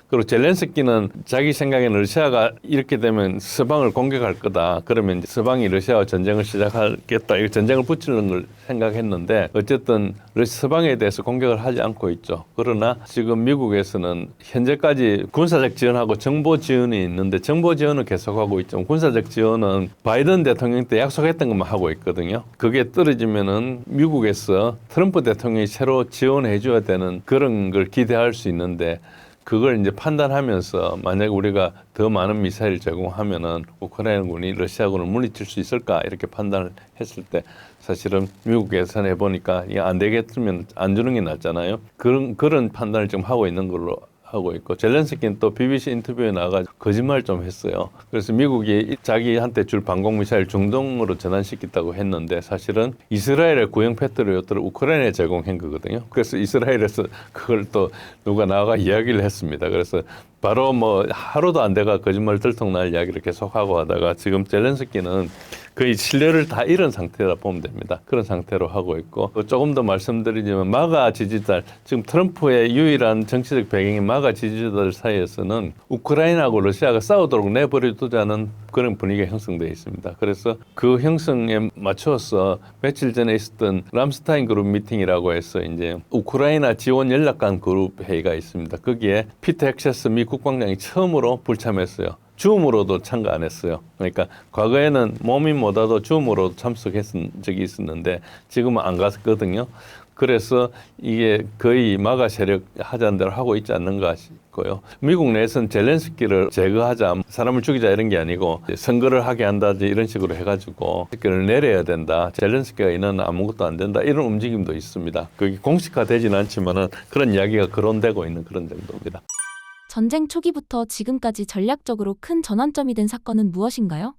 그리고 젤렌스키는 자기 생각에는 러시아가 이렇게 되면 서방을 공격할 거다. 그러면 이제 서방이 러시아와 전쟁을 시작하겠다. 이 전쟁을 붙이는 걸 생각했는데 어쨌든 서방에 대해서 공격을 하지 않고 있죠. 그러나 지금 미국에서는 현재까지 군사적 지원하고 정보 지원이 있는데 정보 지원을 계속하고 있죠. 군사적 지원은 바이든 대통령 때 약속했던 것만 하고 있거든요. 그게 떨어지면은 미국에서 트럼프 대통령이 새로 지원해 줘야 되는 그런 걸 기대할 수 있는데, 그걸 이제 판단하면서 만약에 우리가 더 많은 미사일을 제공하면은 우크라이나군이 러시아군을 물리칠 수 있을까 이렇게 판단을 했을 때 사실은 미국 예산해 보니까 이게 안 되겠으면 안 주는 게 낫잖아요. 그런 판단을 지금 하고 있는 걸로 하고 있고, 젤렌스키는 또 BBC 인터뷰에 나가 거짓말 좀 했어요. 그래서 미국이 자기한테 줄 방공미사일 중동으로 전환시켰다고 했는데 사실은 이스라엘의 구형 패트리어트를 우크라이나에 제공한 거거든요. 그래서 이스라엘에서 그걸 또 누가 나가 이야기를 했습니다. 그래서 바로 하루도 안 돼가 거짓말 들통날 이야기를 계속하고 하다가 지금 젤렌스키는 거의 신뢰를 다 잃은 상태라 보면 됩니다. 그런 상태로 하고 있고, 조금 더 말씀드리자면 마가 지지자들, 지금 트럼프의 유일한 정치적 배경인 마가 지지자들 사이에서는 우크라이나하고 러시아가 싸우도록 내버려두자는 그런 분위기가 형성되어 있습니다. 그래서 그 형성에 맞춰서 며칠 전에 있었던 람스타인 그룹 미팅이라고 해서 이제 우크라이나 지원 연락관 그룹 회의가 있습니다. 거기에 피터 헥세스 미 국방장이 처음으로 불참했어요. 줌으로도 참가 안 했어요. 그러니까 과거에는 몸이 못와도 줌으로 참석했던 적이 있었는데 지금은 안 갔거든요. 그래서 이게 거의 마가 세력 하자는 대로 하고 있지 않는가 싶고요. 미국 내에서는 젤렌스키를 제거하자, 사람을 죽이자 이런 게 아니고 선거를 하게 한다든지 이런 식으로 해가지고 젤렌스키를 내려야 된다. 젤렌스키가 있는 아무것도 안 된다. 이런 움직임도 있습니다. 그게 공식화되지는 않지만은 그런 이야기가 거론되고 있는 그런 정도입니다. 전쟁 초기부터 지금까지 전략적으로 큰 전환점이 된 사건은 무엇인가요?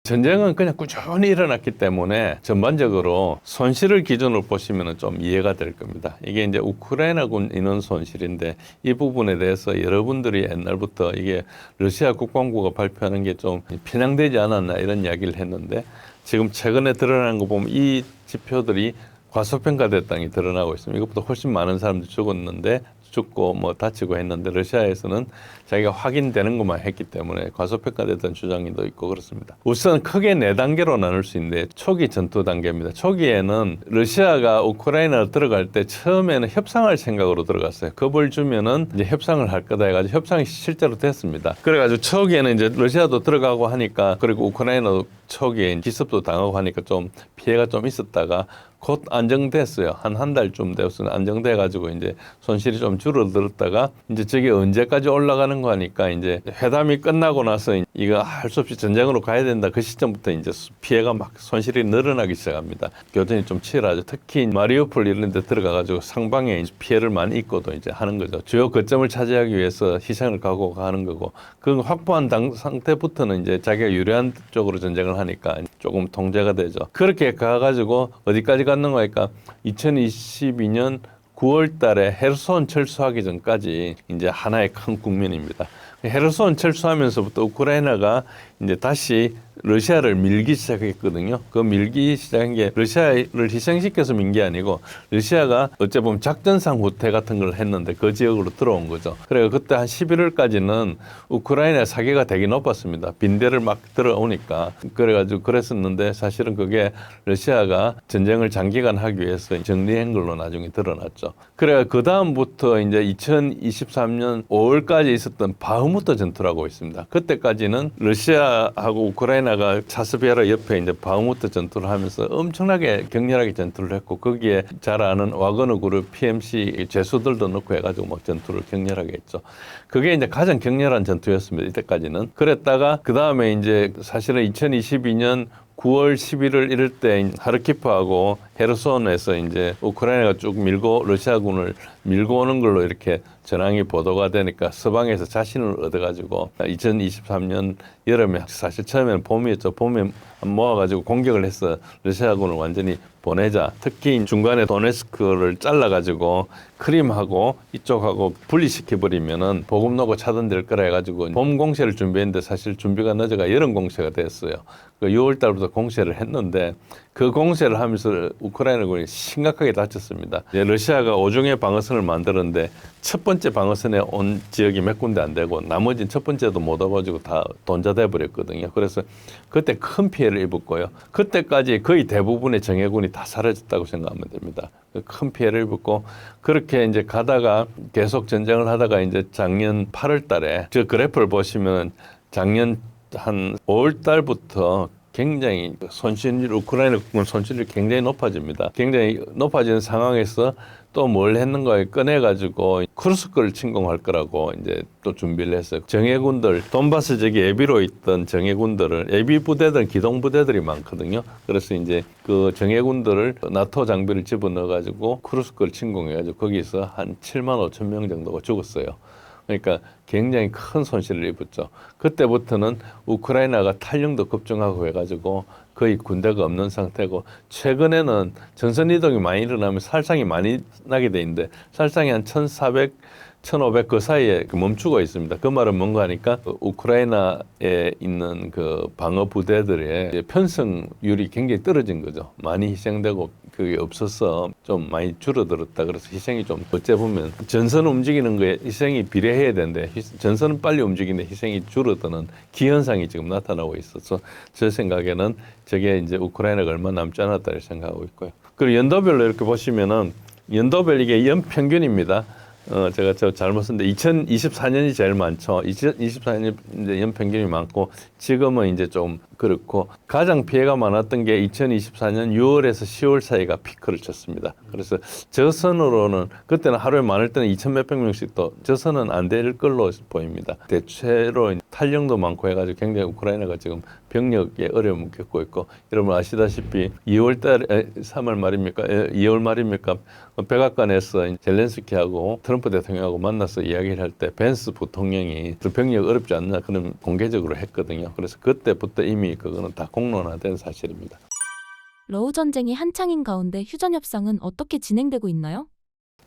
전쟁은 그냥 꾸준히 일어났기 때문에 전반적으로 손실을 기준으로 보시면 좀 이해가 될 겁니다. 이게 이제 우크라이나군 인원 손실인데 이 부분에 대해서 여러분들이 옛날부터 이게 러시아 국방부가 발표하는 게 좀 편향되지 않았나 이런 이야기를 했는데, 지금 최근에 드러난 거 보면 이 지표들이 과소평가됐다는 게 드러나고 있습니다. 이것보다 훨씬 많은 사람들이 죽었는데 죽고 다치고 했는데 러시아에서는 자기가 확인되는 것만 했기 때문에 과소평가됐던 주장도 있고 그렇습니다. 우선 크게 4단계로 나눌 수 있는데 초기 전투 단계입니다. 초기에는 러시아가 우크라이나로 들어갈 때 처음에는 협상할 생각으로 들어갔어요. 겁을 주면은 이제 협상을 할 거다 해가지고 협상이 실제로 됐습니다. 그래가지고 초기에는 이제 러시아도 들어가고 하니까, 그리고 우크라이나도 초기에 기습도 당하고 하니까 좀 피해가 좀 있었다가 곧 안정됐어요. 한 달쯤 되었으면 안정돼 가지고 이제 손실이 좀 줄어들었다가 이제 저게 언제까지 올라가는 거 하니까 이제 회담이 끝나고 나서 이거 할 수 없이 전쟁으로 가야 된다. 그 시점부터 이제 피해가 막 손실이 늘어나기 시작합니다. 교전이 좀 치열하죠. 특히 마리우폴 이런 데 들어가 가지고 상방에 이제 피해를 많이 입고도 이제 하는 거죠. 주요 거점을 차지하기 위해서 희생을 각오하는 거고, 그 확보한 상태부터는 이제 자기가 유리한 쪽으로 전쟁을 하니까 조금 통제가 되죠. 그렇게 가가지고 어디까지 갔는가 하니까 2022년 9월 달에 헤르손 철수하기 전까지 이제 하나의 큰 국면입니다. 헤르손 철수하면서부터 우크라이나가 이제 다시 러시아를 밀기 시작했거든요. 그 밀기 시작한 게 러시아를 희생시켜서 민 게 아니고 러시아가 어째 보면 작전상 후퇴 같은 걸 했는데 그 지역으로 들어온 거죠. 그래서 그때 한 11월까지는 우크라이나 사기가 되게 높았습니다. 빈대를 막 들어오니까. 그래가지고 그랬었는데 사실은 그게 러시아가 전쟁을 장기간 하기 위해서 정리한 걸로 나중에 드러났죠. 그래가 그 다음부터 이제 2023년 5월까지 있었던 바흐무트 전투라고 있습니다. 그때까지는 러시아하고 우크라이나가 차스비아라 옆에 이제 바흐무트 전투를 하면서 엄청나게 격렬하게 전투를 했고, 거기에 잘 아는 와그너 그룹 PMC 죄수들도 넣고 해가지고 막 전투를 격렬하게 했죠. 그게 이제 가장 격렬한 전투였습니다. 이때까지는. 그랬다가 그 다음에 이제 사실은 2022년 9월, 11월 이럴 때 하르키프하고 헤르손에서 이제 우크라이나가 쭉 밀고 러시아군을 밀고 오는 걸로 이렇게 전황이 보도가 되니까 서방에서 자신을 얻어가지고 2023년 여름에, 사실 처음에는 봄이었죠. 봄에 모아가지고 공격을 해서 러시아군을 완전히 보내자. 특히 중간에 도네스크를 잘라가지고 크림하고 이쪽하고 분리시켜버리면은 보급로가 차단될 거라 해가지고 봄 공세를 준비했는데 사실 준비가 늦어가 여름 공세가 됐어요. 그 6월 달부터 공세를 했는데 그 공세를 하면서 우크라이나군이 심각하게 다쳤습니다. 이제 러시아가 오중의 방어선을 만들었는데 첫 번째 방어선에 온 지역이 몇 군데 안 되고 나머지는 첫 번째도 못 와가지고 다 돈자돼 버렸거든요. 그래서 그때 큰 피해를 입었고요. 그때까지 거의 대부분의 정예군이 다 사라졌다고 생각하면 됩니다. 큰 피해를 입었고, 그렇게 이제 가다가 계속 전쟁을 하다가 이제 작년 8월 달에 저 그래프를 보시면 작년 한 5월 달부터 굉장히 손실률, 우크라이나 국군 손실률이 굉장히 높아집니다. 굉장히 높아지는 상황에서 또 뭘 했는가에 꺼내가지고 쿠르스크를 침공할 거라고 이제 또 준비를 했어요. 정예군들, 돈바스 지역에 예비로 있던 정예군들을, 예비 부대들은 기동 부대들이 많거든요. 그래서 이제 그 정예군들을 나토 장비를 집어넣어가지고 쿠르스크를 침공해가지고 거기서 한 7만 5천 명 정도가 죽었어요. 그러니까 굉장히 큰 손실을 입었죠. 그때부터는 우크라이나가 탈령도 급증하고 해가지고 거의 군대가 없는 상태고, 최근에는 전선 이동이 많이 일어나면 살상이 많이 나게 돼 있는데 살상이 한 1,400, 1,500 그 사이에 멈추고 있습니다. 그 말은 뭔가 하니까 우크라이나에 있는 그 방어 부대들의 편성률이 굉장히 떨어진 거죠. 많이 희생되고 그게 없어서 좀 많이 줄어들었다. 그래서 희생이 좀 어째 보면 전선 움직이는 거에 희생이 비례해야 되는데 전선은 빨리 움직이는데 희생이 줄어드는 기현상이 지금 나타나고 있어서 제 생각에는 저게 이제 우크라이나가 얼마 남지 않았다고 생각하고 있고요. 그리고 연도별로 이렇게 보시면은 연도별 이게 연평균입니다. 제가 잘못 썼는데 2024년이 제일 많죠. 2024년 이제 연평균이 많고 지금은 이제 좀 그렇고, 가장 피해가 많았던 게 2024년 6월에서 10월 사이가 피크를 쳤습니다. 그래서 저선으로는 그때는 하루에 많을 때는 2천 몇백 명씩, 또 저선은 안 될 걸로 보입니다. 대체로 탈령도 많고 해가지고 굉장히 우크라이나가 지금 병력에 어려움을 겪고 있고, 여러분 아시다시피 2월 달에 3월 말입니까? 2월 말입니까? 백악관에서 젤렌스키하고 트럼프 대통령하고 만나서 이야기를 할 때 벤스 부통령이 병력 어렵지 않나 그런 공개적으로 했거든요. 그래서 그때부터 이미 그거는 다 공론화된 사실입니다. 러우 전쟁이 한창인 가운데 휴전 협상은 어떻게 진행되고 있나요?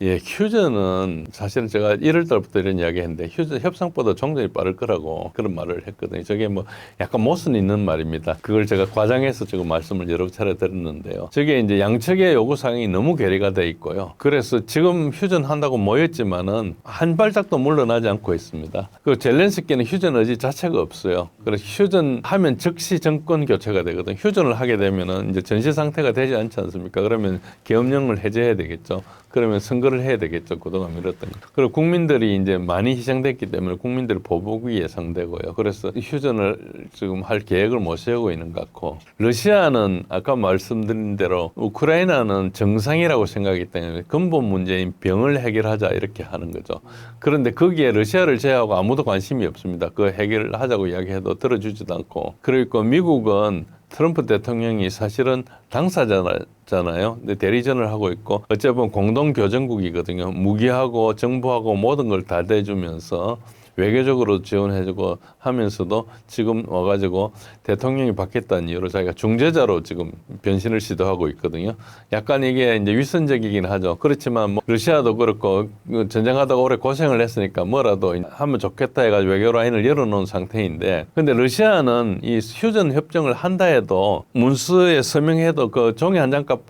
예, 휴전은 사실은 제가 1월 달부터 이런 이야기 했는데 휴전 협상보다 종전이 빠를 거라고 그런 말을 했거든요. 저게 뭐 약간 모순 있는 말입니다. 그걸 제가 과장해서 지금 말씀을 여러 차례 드렸는데요. 저게 이제 양측의 요구사항이 너무 괴리가 돼 있고요. 그래서 지금 휴전한다고 모였지만은 한 발짝도 물러나지 않고 있습니다. 그 젤렌스키는 휴전 의지 자체가 없어요. 그래서 휴전하면 즉시 정권 교체가 되거든요. 휴전을 하게 되면은 이제 전시 상태가 되지 않지 않습니까? 그러면 계엄령을 해제해야 되겠죠. 그러면 선거를 제거를 해야 되겠죠. 그동안 미뤘던 거. 그리고 국민들이 이제 많이 희생됐기 때문에 국민들의 보복이 예상되고요. 그래서 휴전을 지금 할 계획을 못 세우고 있는 것 같고, 러시아는 아까 말씀드린 대로 우크라이나는 정상이라고 생각하기 때문에 근본 문제인 병을 해결하자 이렇게 하는 거죠. 그런데 거기에 러시아를 제외하고 아무도 관심이 없습니다. 그 해결하자고 이야기해도 들어주지도 않고. 그리고 미국은 트럼프 대통령이 사실은 당사자잖아요. 근데 대리전을 하고 있고 어찌 보면 공동교전국이거든요. 무기하고 정보하고 모든 걸 다 대주면서 외교적으로 지원해주고 하면서도 지금 와가지고 대통령이 바뀌었다는 이유로 자기가 중재자로 지금 변신을 시도하고 있거든요. 약간 이게 이제 위선적이긴 하죠. 그렇지만 뭐 러시아도 그렇고 전쟁하다가 오래 고생을 했으니까 뭐라도 하면 좋겠다 해가지고 외교 라인을 열어놓은 상태인데, 근데 러시아는 이 휴전 협정을 한다 해도 문서에 서명해도 그 종이 한 장값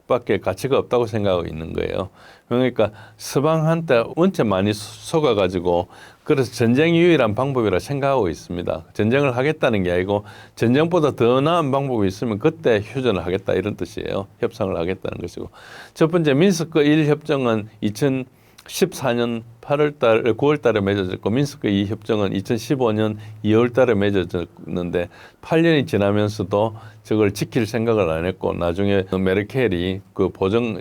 밖에 가치가 없다고 생각하고 있는 거예요. 그러니까 서방한테 원체 많이 속아가지고 그래서 전쟁이 유일한 방법이라 생각하고 있습니다. 전쟁을 하겠다는 게 아니고 전쟁보다 더 나은 방법이 있으면 그때 휴전을 하겠다 이런 뜻이에요. 협상을 하겠다는 것이고, 첫 번째 민스크 1 협정은 2014년 9월 달에 맺어졌고 민스크 2 협정은 2015년 2월 달에 맺어졌는데 8년이 지나면서도 저걸 지킬 생각을 안 했고, 나중에 메르켈이 그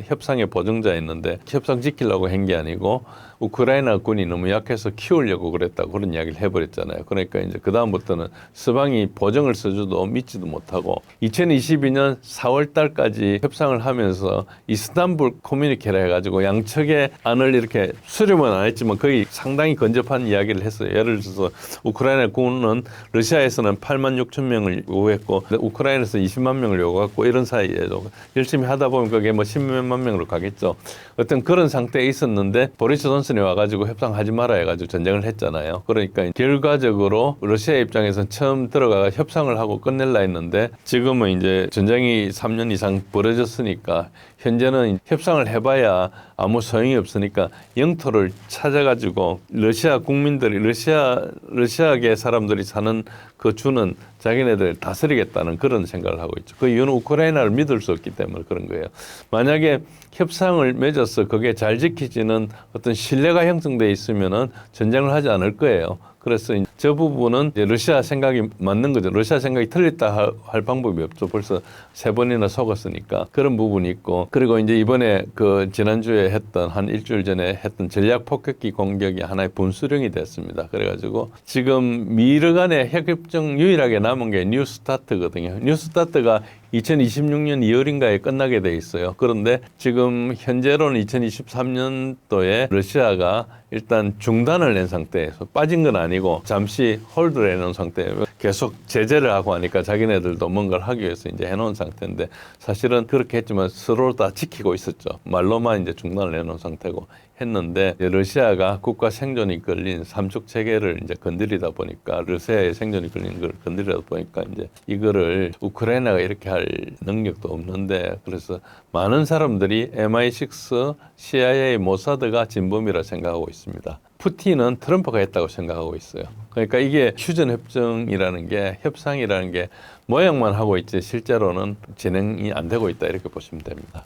협상의 보증자였는데 협상 지키려고 한 게 아니고 우크라이나 군이 너무 약해서 키우려고 그랬다고 그런 이야기를 해버렸잖아요. 그러니까 이제 그다음부터는 서방이 보증을 써줘도 믿지도 못하고 2022년 4월 달까지 협상을 하면서 이스탄불 커뮤니케를 해가지고 양측의 안을 이렇게 수렴은 안 했지만 거의 상당히 근접한 이야기를 했어요. 예를 들어서 우크라이나 군은 러시아에서는 8만 6천 명을 요구했고 우크라이나에서 20만 명을 요구했고 이런 사이에도 열심히 하다 보면 그게 뭐 10몇만 명으로 가겠죠. 어떤 그런 상태에 있었는데 보리스 존슨이 와가지고 협상하지 마라 해가지고 전쟁을 했잖아요. 그러니까 결과적으로 러시아 입장에서는 처음 들어가 협상을 하고 끝낼라 했는데 지금은 이제 전쟁이 3년 이상 벌어졌으니까 현재는 협상을 해봐야 아무 소용이 없으니까 영토를 찾아가지고 러시아 국민들이 러시아계 사람들이 사는 그 주는 자기네들 다스리겠다는 그런 생각을 하고 있죠. 그 이유는 우크라이나를 믿을 수 없기 때문에 그런 거예요. 만약에 협상을 맺어서 그게 잘 지키지는 어떤 신뢰가 형성돼 있으면은 전쟁을 하지 않을 거예요. 그래서 저 부분은 이제 러시아 생각이 맞는 거죠. 러시아 생각이 틀렸다 할 방법이 없죠. 벌써 3번이나 속았으니까 그런 부분이 있고, 그리고 이제 이번에 그 지난주에 했던 한 일주일 전에 했던 전략 폭격기 공격이 하나의 분수령이 됐습니다. 그래가지고 지금 미르 간의 핵협정 유일하게 남은 게 뉴스타트거든요. 뉴스타트가 2026년 2월인가에 끝나게 돼 있어요. 그런데 지금 현재로는 2023년도에 러시아가 일단 중단을 낸 상태에서 빠진 건 아니고 잠시 홀드를 해놓은 상태예요. 계속 제재를 하고 하니까 자기네들도 뭔가를 하기 위해서 이제 해놓은 상태인데 사실은 그렇게 했지만 서로 다 지키고 있었죠. 말로만 이제 중단을 해놓은 상태고 했는데 러시아가 국가 생존이 걸린 삼축 체계를 이제 건드리다 보니까 러시아의 생존이 걸린 걸 건드리다 보니까 이제 이거를 우크라이나가 이렇게 할 능력도 없는데, 그래서 많은 사람들이 MI6, CIA, 모사드가 진범이라 생각하고 있습니다. 푸틴은 트럼프가 했다고 생각하고 있어요. 그러니까 이게 휴전협정이라는 게, 협상이라는 게 모양만 하고 있지 실제로는 진행이 안 되고 있다 이렇게 보시면 됩니다.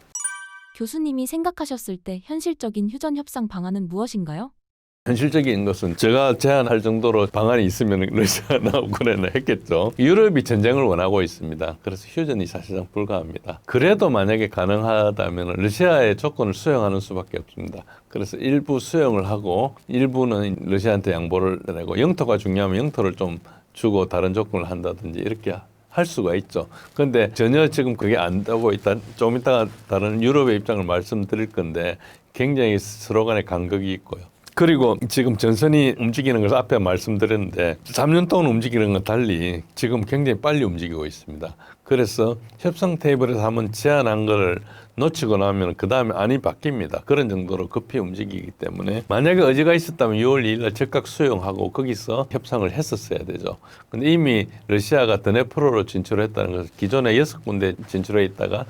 교수님이 생각하셨을 때 현실적인 휴전 협상 방안은 무엇인가요? 현실적인 것은 제가 제안할 정도로 방안이 있으면 러시아나 우크라이나 했겠죠. 유럽이 전쟁을 원하고 있습니다. 그래서 휴전이 사실상 불가합니다. 그래도 만약에 가능하다면 러시아의 조건을 수용하는 수밖에 없습니다. 그래서 일부 수용을 하고 일부는 러시아한테 양보를 내고, 영토가 중요하면 영토를 좀 주고 다른 조건을 한다든지 이렇게 할 수가 있죠. 그런데 전혀 지금 그게 안 되고 있다. 좀 이따가 다른 유럽의 입장을 말씀드릴 건데 굉장히 서로 간에 간극이 있고요. 그리고 지금 전선이 움직이는 것을 앞에 말씀드렸는데 3년 동안 움직이는 건 달리 지금 굉장히 빨리 움직이고 있습니다. 그래서 협상 테이블에서 한번 제안한 거를 놓치고 나면 그 다음에 안이 바뀝니다. 그런 정도로 급히 움직이기 때문에 만약에 의지가 있었다면 6월 2일 날 즉각 수용하고 거기서 협상을 했었어야 되죠. 근데 이미 러시아가 드네프로로 진출했다는 것은 기존에 6군데 진출해 있다가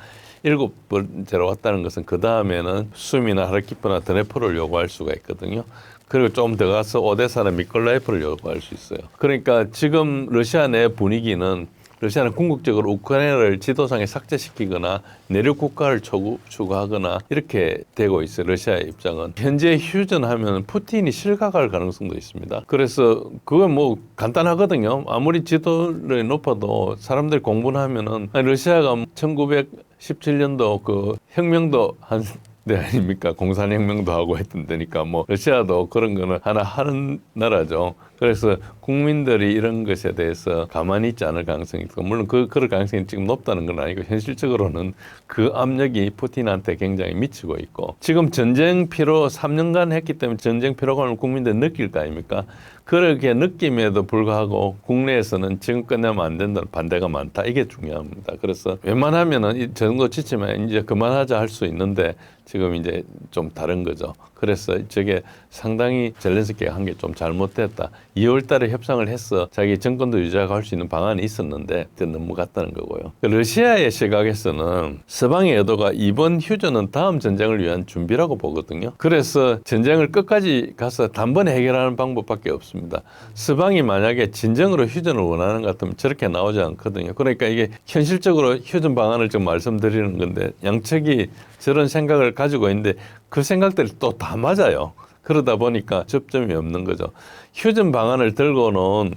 7번째로 왔다는 것은 그 다음에는 숨이나 하르키프나 드네프로를 요구할 수가 있거든요. 그리고 좀 더 가서 오데사나 미콜라이프를 요구할 수 있어요. 그러니까 지금 러시아 내 분위기는 러시아는 궁극적으로 우크라이나를 지도상에 삭제시키거나 내륙 국가를 추구하거나 이렇게 되고 있어요. 러시아의 입장은. 현재 휴전하면 푸틴이 실각할 가능성도 있습니다. 그래서 그건 뭐 간단하거든요. 아무리 지도를 높아도 사람들이 공부를 하면은 러시아가 1917년도 그 혁명도 한 네, 아닙니까? 공산혁명도 하고 했던 데니까 뭐 러시아도 그런 거는 하나 하는 나라죠. 그래서 국민들이 이런 것에 대해서 가만히 있지 않을 가능성이 있고, 물론 그럴 가능성이 지금 높다는 건 아니고 현실적으로는 그 압력이 푸틴한테 굉장히 미치고 있고, 지금 전쟁 피로 3년간 했기 때문에 전쟁 피로감을 국민들이 느낄 거 아닙니까? 그렇게 느낌에도 불구하고 국내에서는 지금 끝내면 안 된다는 반대가 많다. 이게 중요합니다. 그래서 웬만하면은 이 정도 지치면 이제 그만하자 할 수 있는데 지금 이제 좀 다른 거죠. 그래서 저게 상당히 젤렌스키가 한 게 좀 잘못됐다. 2월 달에 협상을 해서 자기 정권도 유지하고 할 수 있는 방안이 있었는데 넘어갔다는 거고요. 러시아의 시각에서는 서방의 의도가 이번 휴전은 다음 전쟁을 위한 준비라고 보거든요. 그래서 전쟁을 끝까지 가서 단번에 해결하는 방법밖에 없습니다. 서방이 만약에 진정으로 휴전을 원하는 것 같으면 저렇게 나오지 않거든요. 그러니까 이게 현실적으로 휴전 방안을 좀 말씀드리는 건데, 양측이 저런 생각을 가지고 있는데 그 생각들이 또 다 맞아요. 그러다 보니까 접점이 없는 거죠. 휴전 방안을 들고 놓은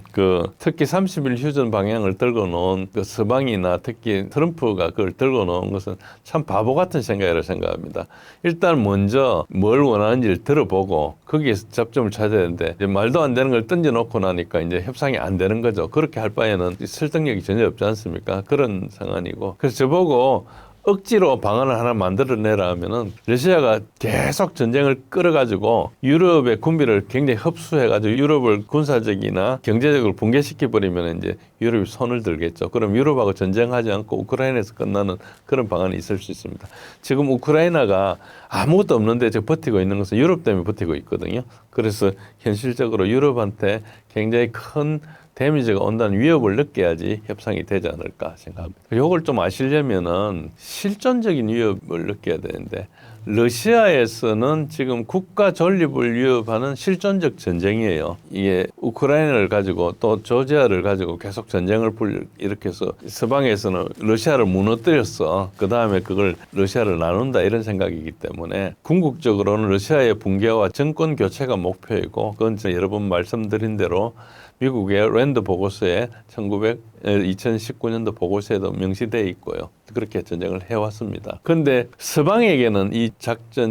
특히 30일 휴전 방향을 들고 놓은 그 서방이나 특히 트럼프가 그걸 들고 놓은 것은 참 바보 같은 생각이라고 생각합니다. 일단 먼저 뭘 원하는지를 들어보고 거기에서 접점을 찾아야 되는데, 이제 말도 안 되는 걸 던져놓고 나니까 이제 협상이 안 되는 거죠. 그렇게 할 바에는 설득력이 전혀 없지 않습니까? 그런 상황이고. 그래서 저보고 억지로 방안을 하나 만들어내라 하면은 러시아가 계속 전쟁을 끌어가지고 유럽의 군비를 굉장히 흡수해가지고 유럽을 군사적이나 경제적으로 붕괴시켜버리면 이제 유럽이 손을 들겠죠. 그럼 유럽하고 전쟁하지 않고 우크라이나에서 끝나는 그런 방안이 있을 수 있습니다. 지금 우크라이나가 아무것도 없는데 지금 버티고 있는 것은 유럽 때문에 버티고 있거든요. 그래서 현실적으로 유럽한테 굉장히 큰 데미지가 온다는 위협을 느껴야지 협상이 되지 않을까 생각합니다. 이걸 좀 아시려면은 실존적인 위협을 느껴야 되는데, 러시아에서는 지금 국가 존립을 위협하는 실존적 전쟁이에요. 이게 우크라이나를 가지고 또 조지아를 가지고 계속 전쟁을 일으켜서 서방에서는 러시아를 무너뜨렸어. 그 다음에 그걸 러시아를 나눈다 이런 생각이기 때문에 궁극적으로는 러시아의 붕괴와 정권 교체가 목표이고, 그건 제가 여러 번 말씀드린 대로 미국의 랜드 보고서에 2019년도 보고서에도 명시되어 있고요. 그렇게 전쟁을 해왔습니다. 그런데 서방에게는 이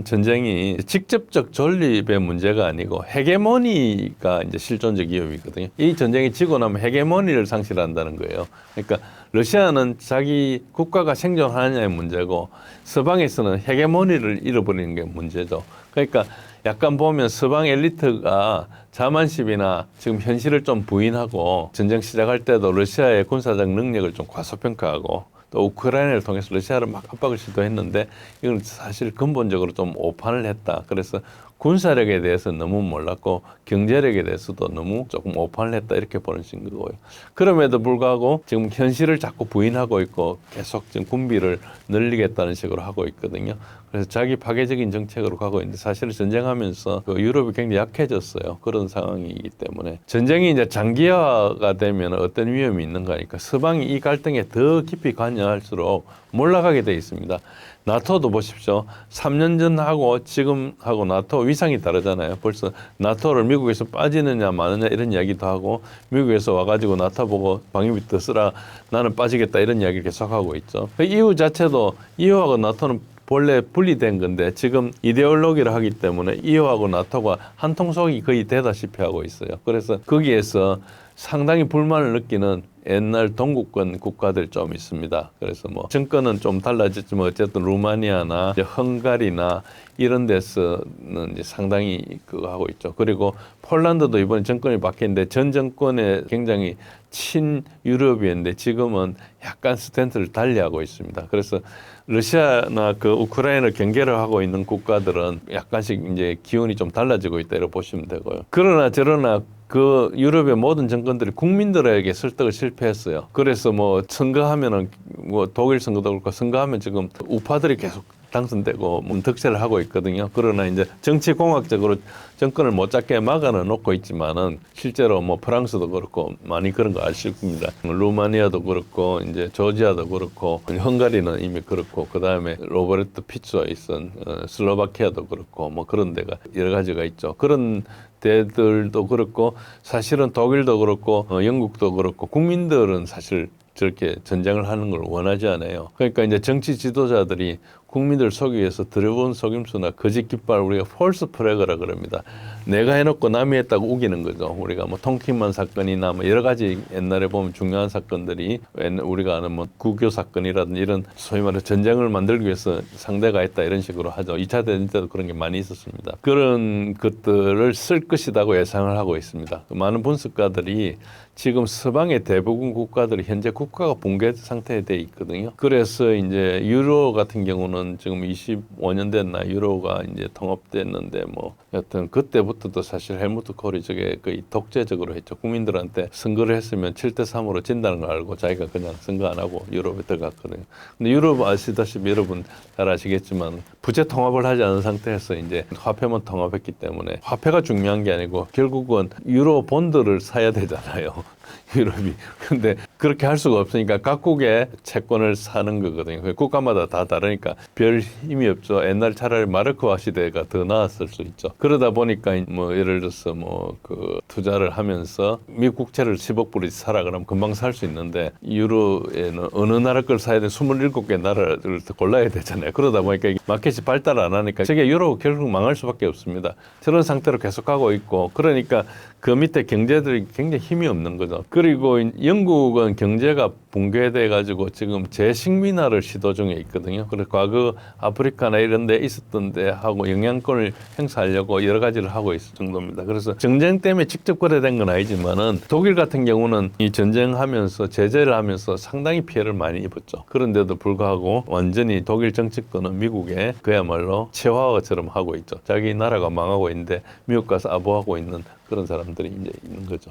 전쟁이 직접적 존립의 문제가 아니고 헤게모니가 이제 실존적 위협이거든요. 이 전쟁이 지고 나면 헤게모니를 상실한다는 거예요. 그러니까 러시아는 자기 국가가 생존하느냐의 문제고, 서방에서는 헤게모니를 잃어버리는 게 문제죠. 그러니까 약간 보면 서방 엘리트가 자만심이나 지금 현실을 좀 부인하고, 전쟁 시작할 때도 러시아의 군사적 능력을 좀 과소평가하고, 또 우크라이나를 통해서 러시아를 막 압박을 시도했는데 이건 사실 근본적으로 좀 오판을 했다. 그래서 군사력에 대해서 너무 몰랐고 경제력에 대해서도 너무 조금 오판을 했다, 이렇게 보는 거고요. 그럼에도 불구하고 지금 현실을 자꾸 부인하고 있고 계속 지금 군비를 늘리겠다는 식으로 하고 있거든요. 그래서 자기 파괴적인 정책으로 가고 있는데, 사실은 전쟁하면서 유럽이 굉장히 약해졌어요. 그런 상황이기 때문에 전쟁이 이제 장기화가 되면 어떤 위험이 있는가 하니까 서방이 이 갈등에 더 깊이 관여할수록 몰락하게 돼 있습니다. 나토도 보십시오. 3년 전하고 지금하고 나토 위상이 다르잖아요. 벌써 나토를 미국에서 빠지느냐 마느냐 이런 이야기도 하고, 미국에서 와가지고 나토 보고 방위비 더 쓰라, 나는 빠지겠다 이런 이야기를 계속하고 있죠. EU 자체도 EU하고 나토는 본래 분리된 건데 지금 이데올로기를 하기 때문에 EU하고 나토가 한 통속이 거의 되다시피 하고 있어요. 그래서 거기에서 상당히 불만을 느끼는 옛날 동구권 국가들 좀 있습니다. 그래서 뭐 정권은 좀 달라졌지만 어쨌든 루마니아나 이제 헝가리나 이런 데서는 이제 상당히 그거 하고 있죠. 그리고 폴란드도 이번에 정권이 바뀌었는데 전 정권에 굉장히 친유럽이었는데 지금은 약간 스탠스를 달리하고 있습니다. 그래서 러시아나 우크라이나를 경계를 하고 있는 국가들은 약간씩 이제 기운이 좀 달라지고 있다 이렇게 보시면 되고요. 그러나 저러나 유럽의 모든 정권들이 국민들에게 설득을 실패했어요. 그래서 뭐 선거하면은 뭐 독일 선거도 그렇고 선거하면 지금 우파들이 계속 당선되고 득세를 하고 있거든요. 그러나 이제 정치공학적으로 정권을 못 잡게 막아는 놓고 있지만은 실제로 뭐 프랑스도 그렇고 많이 그런 거 아실 겁니다. 루마니아도 그렇고 이제 조지아도 그렇고 헝가리는 이미 그렇고 그 다음에 로베르트 피츠와 있은 슬로바키아도 그렇고 뭐 그런 데가 여러 가지가 있죠. 그런 데들도 그렇고 사실은 독일도 그렇고 영국도 그렇고 국민들은 사실 저렇게 전쟁을 하는 걸 원하지 않아요. 그러니까 이제 정치 지도자들이 국민들 속이기 위해서 들여본 속임수나 거짓 깃발 우리가 폴스 플래그라 그럽니다. 내가 해놓고 남이 했다고 우기는 거죠. 우리가 뭐 통키만 사건이나 뭐 여러 가지 옛날에 보면 중요한 사건들이 우리가 아는 뭐 구교 사건이라든지 이런 소위 말해 전쟁을 만들기 위해서 상대가 했다 이런 식으로 하죠. 2차 대전 때도 그런 게 많이 있었습니다. 그런 것들을 쓸 것이라고 예상을 하고 있습니다. 많은 분석가들이 지금 서방의 대부분 국가들이 현재 국가가 붕괴 상태에 돼 있거든요. 그래서 이제 유로 같은 경우는 지금 25년 됐나 유로가 이제 통합됐는데 뭐 여튼 그때부터도 사실 헬무트 콜이 저게 거의 독재적으로 했죠. 국민들한테 선거를 했으면 7대3으로 진다는 걸 알고 자기가 그냥 선거 안 하고 유럽에 들어갔거든요. 근데 유럽 아시다시피 여러분 잘 아시겠지만 부채 통합을 하지 않은 상태에서 이제 화폐만 통합했기 때문에 화폐가 중요한 게 아니고 결국은 유로 본드를 사야 되잖아요. 유럽이. 근데 그렇게 할 수가 없으니까 각국의 채권을 사는 거거든요. 국가마다 다 다르니까 별 힘이 없죠. 옛날 차라리 마르크와 시대가 더 나았을 수 있죠. 그러다 보니까 뭐 예를 들어서 뭐 그 투자를 하면서 미국 국채를 10억 불이 사라 그러면 금방 살 수 있는데 유로에는 어느 나라 걸 사야 돼 27개 나라를 골라야 되잖아요. 그러다 보니까 마켓이 발달 안 하니까 저게 유로 결국 망할 수밖에 없습니다. 저런 상태로 계속하고 있고 그러니까 그 밑에 경제들이 굉장히 힘이 없는 거죠. 그리고 영국은 경제가 붕괴돼 가지고 지금 재식민화를 시도 중에 있거든요. 그래서 과거 아프리카나 이런 데 있었던 데 하고 영향권을 행사하려고 여러 가지를 하고 있을 정도입니다. 그래서 전쟁 때문에 직접 거래된 건 아니지만은 독일 같은 경우는 이 전쟁하면서 제재를 하면서 상당히 피해를 많이 입었죠. 그런데도 불구하고 완전히 독일 정치권은 미국에 그야말로 체화처럼 하고 있죠. 자기 나라가 망하고 있는데 미국 가서 아부하고 있는 그런 사람들이 이제 있는 거죠.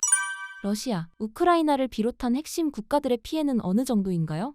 러시아, 우크라이나를 비롯한 핵심 국가들의 피해는 어느 정도인가요?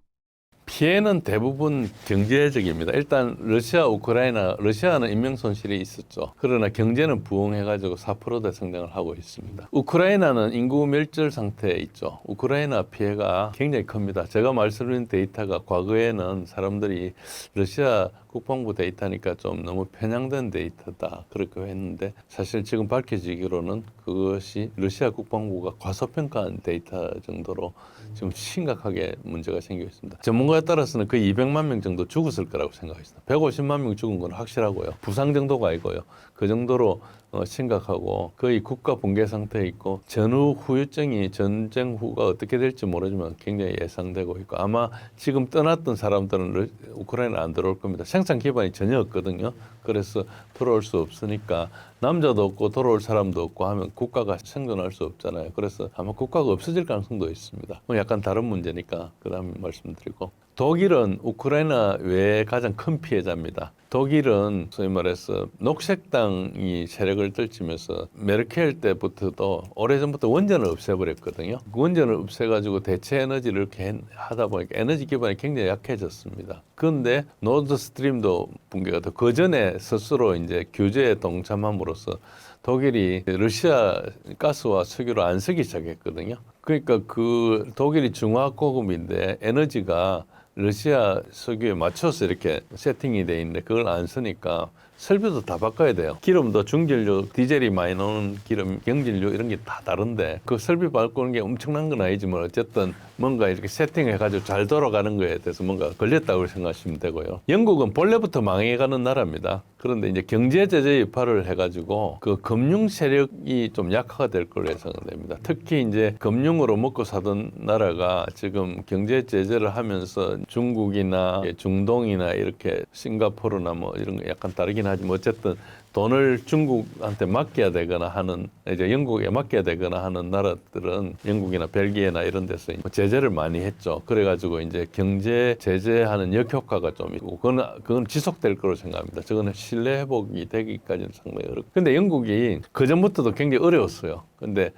피해는 대부분 경제적입니다. 일단 러시아, 우크라이나, 러시아는 인명 손실이 있었죠. 그러나 경제는 부흥해가지고 4%대 성장을 하고 있습니다. 우크라이나는 인구 멸절 상태에 있죠. 우크라이나 피해가 굉장히 큽니다. 제가 말씀드린 데이터가 과거에는 사람들이 러시아 국방부 데이터니까 좀 너무 편향된 데이터다 그렇게 했는데 사실 지금 밝혀지기로는 그것이 러시아 국방부가 과소평가한 데이터 정도로 지금 심각하게 문제가 생기고 있습니다. 전문가에 따라서는 거의 200만 명 정도 죽었을 거라고 생각했습니다. 150만 명 죽은 건 확실하고요. 부상 정도가 아니고요. 그 정도로 심각하고 거의 국가 붕괴 상태에 있고 전후 후유증이 전쟁 후가 어떻게 될지 모르지만 굉장히 예상되고 있고 아마 지금 떠났던 사람들은 우크라이나 안 들어올 겁니다. 생산 기반이 전혀 없거든요. 그래서 들어올 수 없으니까 남자도 없고 들어올 사람도 없고 하면 국가가 생존할 수 없잖아요. 그래서 아마 국가가 없어질 가능성도 있습니다. 약간 다른 문제니까 그 다음에 말씀드리고 독일은 우크라이나 외에 가장 큰 피해자입니다. 독일은 소위 말해서 녹색당이 세력을 떨치면서 메르켈 때부터도 오래전부터 원전을 없애버렸거든요. 그 원전을 없애가지고 대체 에너지를 이렇게 하다 보니까 에너지 기반이 굉장히 약해졌습니다. 그런데 노드 스트림도 붕괴가 돼. 그 전에 스스로 이제 규제에 동참함으로써 독일이 러시아 가스와 석유를 안 쓰기 시작했거든요. 그러니까 그 독일이 중화고금인데 에너지가 러시아 석유에 맞춰서 이렇게 세팅이 돼 있는데 그걸 안 쓰니까 설비도 다 바꿔야 돼요. 기름도 중전류, 디젤이 많이 나오는 기름, 경질류 이런 게 다 다른데 그 설비 바꾸는 게 엄청난 건 아니지만 어쨌든 뭔가 이렇게 세팅해가지고 잘 돌아가는 거에 대해서 뭔가 걸렸다고 생각하시면 되고요. 영국은 본래부터 망해가는 나라입니다. 그런데 이제 경제 제재 여파를 해가지고 그 금융 세력이 좀 약화가 될 걸로 예상됩니다. 특히 이제 금융으로 먹고 사던 나라가 지금 경제 제재를 하면서 중국이나 중동이나 이렇게 싱가포르나 뭐 이런 거 약간 다르긴 하지만 어쨌든 돈을 중국한테 맡겨야 되거나 하는 이제 영국에 맡겨야 되거나 하는 나라들은 영국이나 벨기에나 이런 데서 제재를 많이 했죠. 그래가지고 이제 경제 제재하는 역효과가 좀 있고 그건 지속될 거로 생각합니다. 저거는 신뢰 회복이 되기까지는 상당히 어렵고. 근데 영국이 그 전부터도 굉장히 어려웠어요. 근데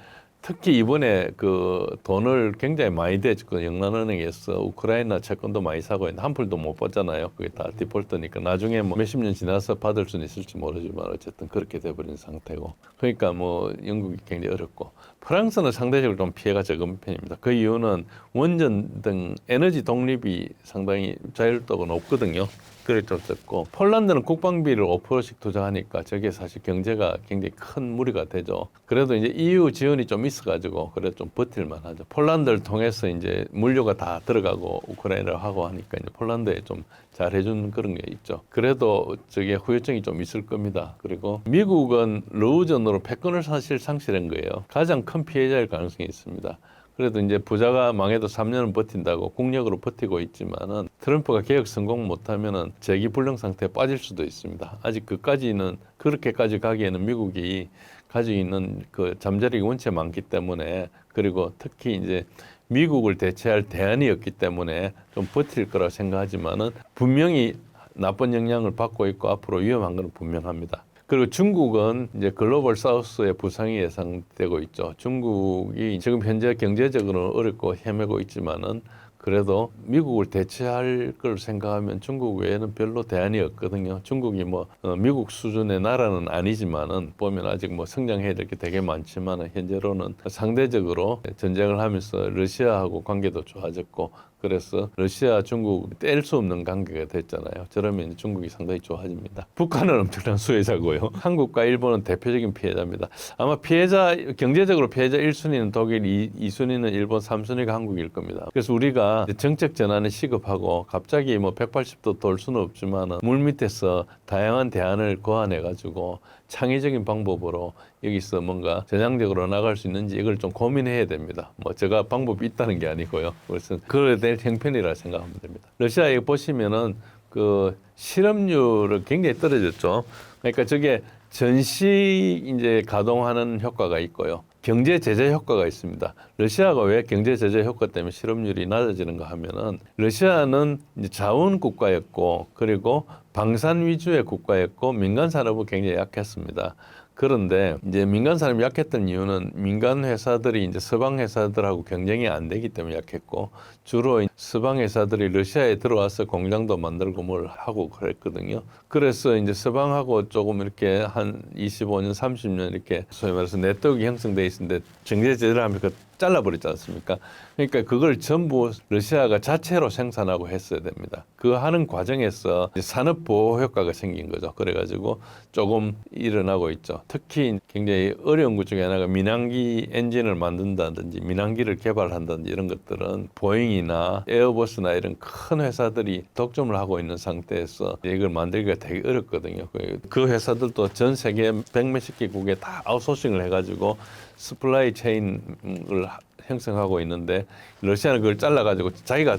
특히 이번에 그 돈을 굉장히 많이 대줬고 영란은행에서 우크라이나 채권도 많이 사고 있는데 한 풀도 못 받잖아요. 그게 다 디폴트니까 나중에 뭐 몇십 년 지나서 받을 수는 있을지 모르지만 어쨌든 그렇게 돼버린 상태고. 그러니까 뭐 영국이 굉장히 어렵고 프랑스는 상대적으로 좀 피해가 적은 편입니다. 그 이유는 원전 등 에너지 독립이 상당히 자율도가 높거든요. 그래 좀 적고 폴란드는 국방비를 5%씩 투자하니까 저게 사실 경제가 굉장히 큰 무리가 되죠. 그래도 이제 EU 지원이 좀 있어가지고 그래 좀 버틸만 하죠. 폴란드를 통해서 이제 물류가 다 들어가고 우크라이나를 하고 하니까 이제 폴란드에 좀 잘해주는 그런 게 있죠. 그래도 저게 후유증이 좀 있을 겁니다. 그리고 미국은 러우전으로 패권을 사실 상실한 거예요. 가장 큰 피해자일 가능성이 있습니다. 그래도 이제 부자가 망해도 3년은 버틴다고 국력으로 버티고 있지만은 트럼프가 개혁 성공 못하면은 재기 불능 상태에 빠질 수도 있습니다. 아직 그까지는 그렇게까지 가기에는 미국이 가지고 있는 그 잠재력이 원체 많기 때문에 그리고 특히 이제 미국을 대체할 대안이 없기 때문에 좀 버틸 거라 생각하지만은 분명히 나쁜 영향을 받고 있고 앞으로 위험한 건 분명합니다. 그리고 중국은 이제 글로벌 사우스의 부상이 예상되고 있죠. 중국이 지금 현재 경제적으로 어렵고 헤매고 있지만은 그래도 미국을 대체할 걸 생각하면 중국 외에는 별로 대안이 없거든요. 중국이 뭐 미국 수준의 나라는 아니지만은 보면 아직 뭐 성장해야 될 게 되게 많지만은 현재로는 상대적으로 전쟁을 하면서 러시아하고 관계도 좋아졌고 그래서 러시아, 중국 뗄 수 없는 관계가 됐잖아요. 저러면 중국이 상당히 좋아집니다. 북한은 엄청난 수혜자고요. 한국과 일본은 대표적인 피해자입니다. 아마 피해자 경제적으로 피해자 1순위는 독일, 2순위는 일본, 3순위가 한국일 겁니다. 그래서 우리가 정책 전환을 시급하고 갑자기 뭐 180도 돌 수는 없지만 물 밑에서 다양한 대안을 고안해 가지고 창의적인 방법으로 여기서 뭔가 전향적으로 나갈 수 있는지 이걸 좀 고민해야 됩니다. 뭐 제가 방법이 있다는 게 아니고요. 그래서 그래야 될 형편이라 생각하면 됩니다. 러시아에 보시면은 그 실업률을 굉장히 떨어졌죠. 그러니까 저게 전시 이제 가동하는 효과가 있고요. 경제 제재 효과가 있습니다. 러시아가 왜 경제 제재 효과 때문에 실업률이 낮아지는가 하면은 러시아는 이제 자원 국가였고 그리고 방산 위주의 국가였고 민간 산업은 굉장히 약했습니다. 그런데 이제 민간 산업이 약했던 이유는 민간 회사들이 이제 서방 회사들하고 경쟁이 안 되기 때문에 약했고 주로 서방 회사들이 러시아에 들어와서 공장도 만들고 뭘 하고 그랬거든요. 그래서 이제 서방하고 조금 이렇게 한 25년, 30년 이렇게 소위 말해서 네트워크가 형성돼 있었는데 경제 제재를 하면 그 잘라버렸지 않습니까? 그러니까 그걸 전부 러시아가 자체로 생산하고 했어야 됩니다. 그 하는 과정에서 산업 보호 효과가 생긴 거죠. 그래가지고 조금 일어나고 있죠. 특히 굉장히 어려운 것 중에 하나가 민항기 엔진을 만든다든지 민항기를 개발한다든지 이런 것들은 보잉이나 에어버스나 이런 큰 회사들이 독점을 하고 있는 상태에서 이걸 만들기가 되게 어렵거든요. 그 회사들도 전 세계 100몇십 개국에 다 아웃소싱을 해가지고 스플라이 체인을 형성하고 있는데 러시아는 그걸 잘라가지고 자기가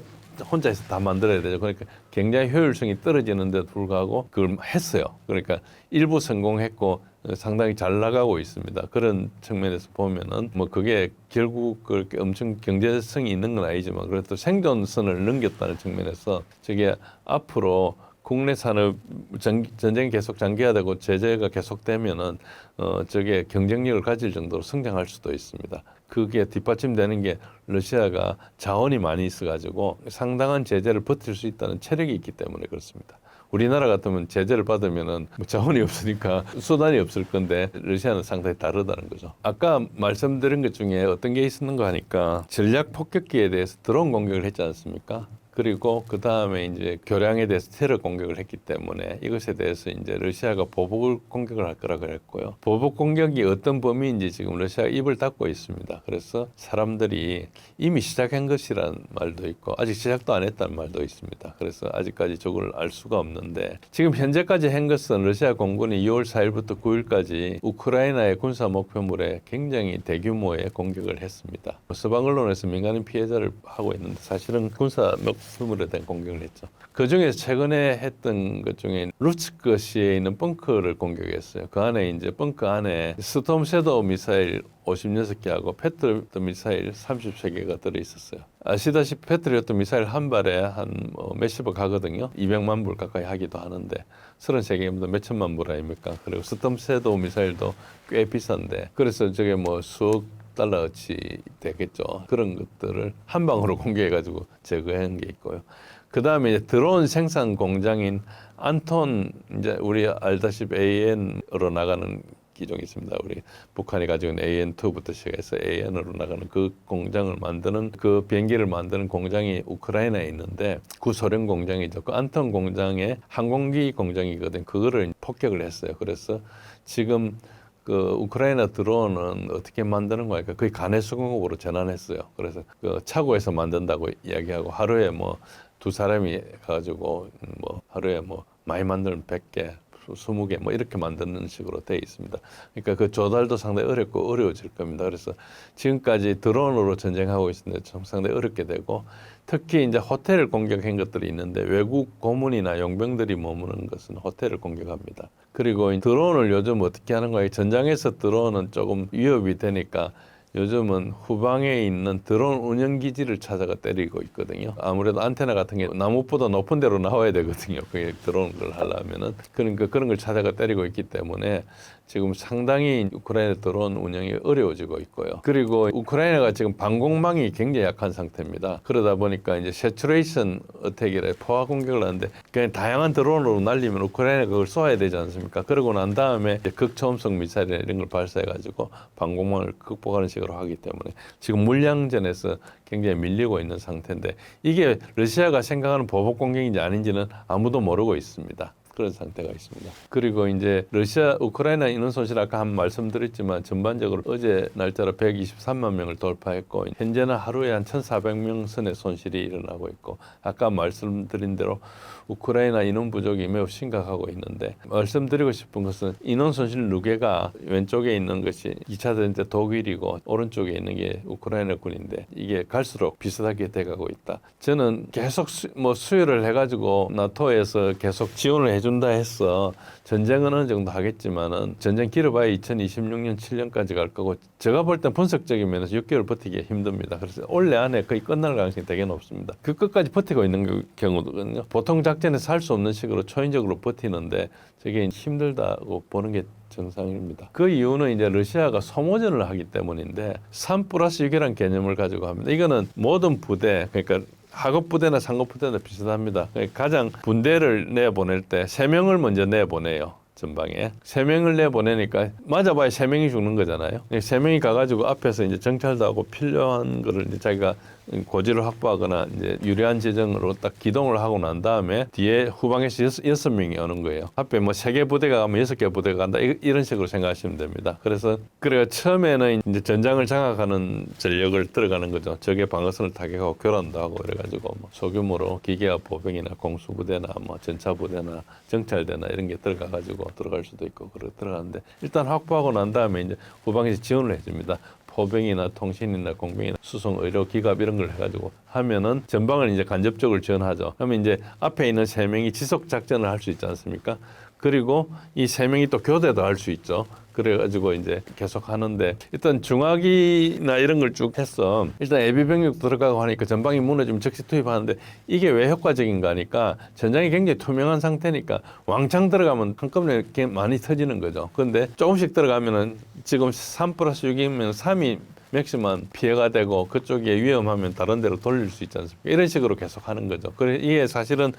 혼자서 다 만들어야 되죠. 그러니까 굉장히 효율성이 떨어지는데도 불구하고 그걸 했어요. 그러니까 일부 성공했고 상당히 잘 나가고 있습니다. 그런 측면에서 보면은 뭐 그게 결국 그렇게 엄청 경제성이 있는 건 아니지만 그래도 생존선을 넘겼다는 측면에서 저게 앞으로 국내 산업 전쟁이 계속 장기화되고 제재가 계속되면은 저게 경쟁력을 가질 정도로 성장할 수도 있습니다. 그게 뒷받침되는 게 러시아가 자원이 많이 있어가지고 상당한 제재를 버틸 수 있다는 체력이 있기 때문에 그렇습니다. 우리나라 같으면 제재를 받으면은 뭐 자원이 없으니까 수단이 없을 건데 러시아는 상당히 다르다는 거죠. 아까 말씀드린 것 중에 어떤 게 있었는가 하니까 전략 폭격기에 대해서 드론 공격을 했지 않습니까? 그리고 그 다음에 이제 교량에 대해서 테러 공격을 했기 때문에 이것에 대해서 이제 러시아가 보복 공격을 할 거라 그랬고요. 보복 공격이 어떤 범위인지 지금 러시아가 입을 닫고 있습니다. 그래서 사람들이 이미 시작한 것이라는 말도 있고 아직 시작도 안 했다는 말도 있습니다. 그래서 아직까지 저걸 알 수가 없는데 지금 현재까지 한 것은 러시아 공군이 2월 4일부터 9일까지 우크라이나의 군사 목표물에 굉장히 대규모의 공격을 했습니다. 서방 언론에서 민간인 피해자를 하고 있는데 사실은 군사 목표물에 대한 공격을 했죠. 그 중에서 최근에 했던 것 중에 루츠크시에 있는 벙커를 공격했어요. 그 안에 이제 벙커 안에 스톰 섀도우 미사일 56개하고 패트리어트 미사일 33개가 들어 있었어요. 아시다시피 패트리어트 미사일 한 발에 한 몇십억 하거든요. 200만 불 가까이 하기도 하는데 33개면 몇천만 불 아닙니까? 그리고 스톰 섀도우 미사일도 꽤 비싼데 그래서 저게 뭐 수억 달러어치 되겠죠. 그런 것들을 한 방으로 공개해가지고 제거한 게 있고요. 그 다음에 드론 생산 공장인 안톤, 이제 우리 알다시피 AN으로 나가는 기종이 있습니다. 우리 북한이 가지고 있는 AN2부터 시작해서 AN으로 나가는 그 공장을 만드는, 그 비행기를 만드는 공장이 우크라이나에 있는데 구소련 공장이죠. 그 안톤 공장에 항공기 공장이거든. 그거를 폭격을 했어요. 그래서 지금 그 우크라이나 드론은 어떻게 만드는 거니까 거의 가내수공업으로 전환했어요. 그래서 그 차고에서 만든다고 이야기하고 하루에 뭐 두 사람이 가지고 뭐 하루에 뭐 많이 만들면 100개, 20개 뭐 이렇게 만드는 식으로 돼 있습니다. 그러니까 그 조달도 상당히 어렵고 어려워질 겁니다. 그래서 지금까지 드론으로 전쟁하고 있는데 좀 상당히 어렵게 되고, 특히 이제 호텔을 공격한 것들이 있는데 외국 고문이나 용병들이 머무는 것은 호텔을 공격합니다. 그리고 드론을 요즘 어떻게 하는 거예요? 전장에서 드론은 조금 위협이 되니까 요즘은 후방에 있는 드론 운영기지를 찾아가 때리고 있거든요. 아무래도 안테나 같은 게 나무보다 높은 데로 나와야 되거든요. 그게 드론을 하려면은. 그러니까 그런 걸 찾아가 때리고 있기 때문에 지금 상당히 우크라이나 드론 운영이 어려워지고 있고요. 그리고 우크라이나가 지금 방공망이 굉장히 약한 상태입니다. 그러다 보니까 이제 세츄레이션 어택이라 포화 공격을 하는데 그냥 다양한 드론으로 날리면 우크라이나가 그걸 쏘아야 되지 않습니까? 그러고 난 다음에 극초음속 미사일이나 이런 걸 발사해가지고 방공망을 극복하는 식으로 하기 때문에 지금 물량전에서 굉장히 밀리고 있는 상태인데, 이게 러시아가 생각하는 보복 공격인지 아닌지는 아무도 모르고 있습니다. 그런 상태가 있습니다. 그리고 이제 러시아, 우크라이나 인원 손실 아까 한 말씀드렸지만 전반적으로 어제 날짜로 123만 명을 돌파했고 현재는 하루에 한 1,400명 선의 손실이 일어나고 있고, 아까 말씀드린 대로 우크라이나 인원 부족이 매우 심각하고 있는데, 말씀드리고 싶은 것은 인원 손실 누계가 왼쪽에 있는 것이 2차 대전 때 독일이고 오른쪽에 있는 게 우크라이나 군인데 이게 갈수록 비슷하게 돼가고 있다. 저는 계속 수요를 해가지고 나토에서 계속 지원을 해준다 해서 전쟁은 어느 정도 하겠지만은 전쟁 길어봐야 2026년 7년까지 갈 거고, 제가 볼 땐 분석적인 면에서 6개월 버티기 힘듭니다. 그래서 올해 안에 거의 끝날 가능성이 되게 높습니다. 그 끝까지 버티고 있는 경우거든요. 보통 작전에서 할 수 없는 식으로 초인적으로 버티는데 저게 힘들다고 보는 게 정상입니다. 그 이유는 이제 러시아가 소모전을 하기 때문인데 3+6이라는 개념을 가지고 합니다. 이거는 모든 부대, 그러니까 하급 부대나 상급 부대나 비슷합니다. 가장 분대를 내보낼 때 3명을 먼저 내보내요. 전방에 3명을 내보내니까 맞아봐야 3명이 죽는 거잖아요. 3명이 가가지고 앞에서 이제 정찰도 하고 필요한 거를 이제 자기가 고지를 확보하거나 이제 유리한 지점으로 딱 기동을 하고 난 다음에 뒤에 후방에서 6명이 오는 거예요. 앞에 뭐 3개 부대가 가면 6개 부대가 간다, 이런 식으로 생각하시면 됩니다. 그래서 처음에는 이제 전장을 장악하는 전력을 들어가는 거죠. 적의 방어선을 타격하고 교란도 하고 그래가지고 뭐 소규모로 기계화 보병이나 공수부대나 뭐 전차부대나 정찰대나 이런 게 들어가가지고 들어갈 수도 있고 그렇게 들어가는데, 일단 확보하고 난 다음에 이제 후방에서 지원을 해줍니다. 포병이나 통신이나 공병이나 수송, 의료, 기갑 이런 걸 해가지고 하면은 전방을 이제 간접적으로 지원하죠. 그러면 이제 앞에 있는 3명이 지속 작전을 할 수 있지 않습니까? 그리고 이 3명이 또 교대도 할 수 있죠. 그래가지고 이제 계속 하는데, 일단 중화기나 이런 걸 쭉 해서 일단 예비병력 들어가고 하니까 전방이 무너지면 즉시 투입하는데, 이게 왜 효과적인가 하니까 전장이 굉장히 투명한 상태니까 왕창 들어가면 한꺼번에 이렇게 많이 터지는 거죠. 그런데 조금씩 들어가면은 지금 3+6이면 3이 맥시멈 피해가 되고 그쪽에 위험하면 다른 데로 돌릴 수 있지 않습니까? 이런 식으로 계속 하는 거죠. 그래 이게 사실은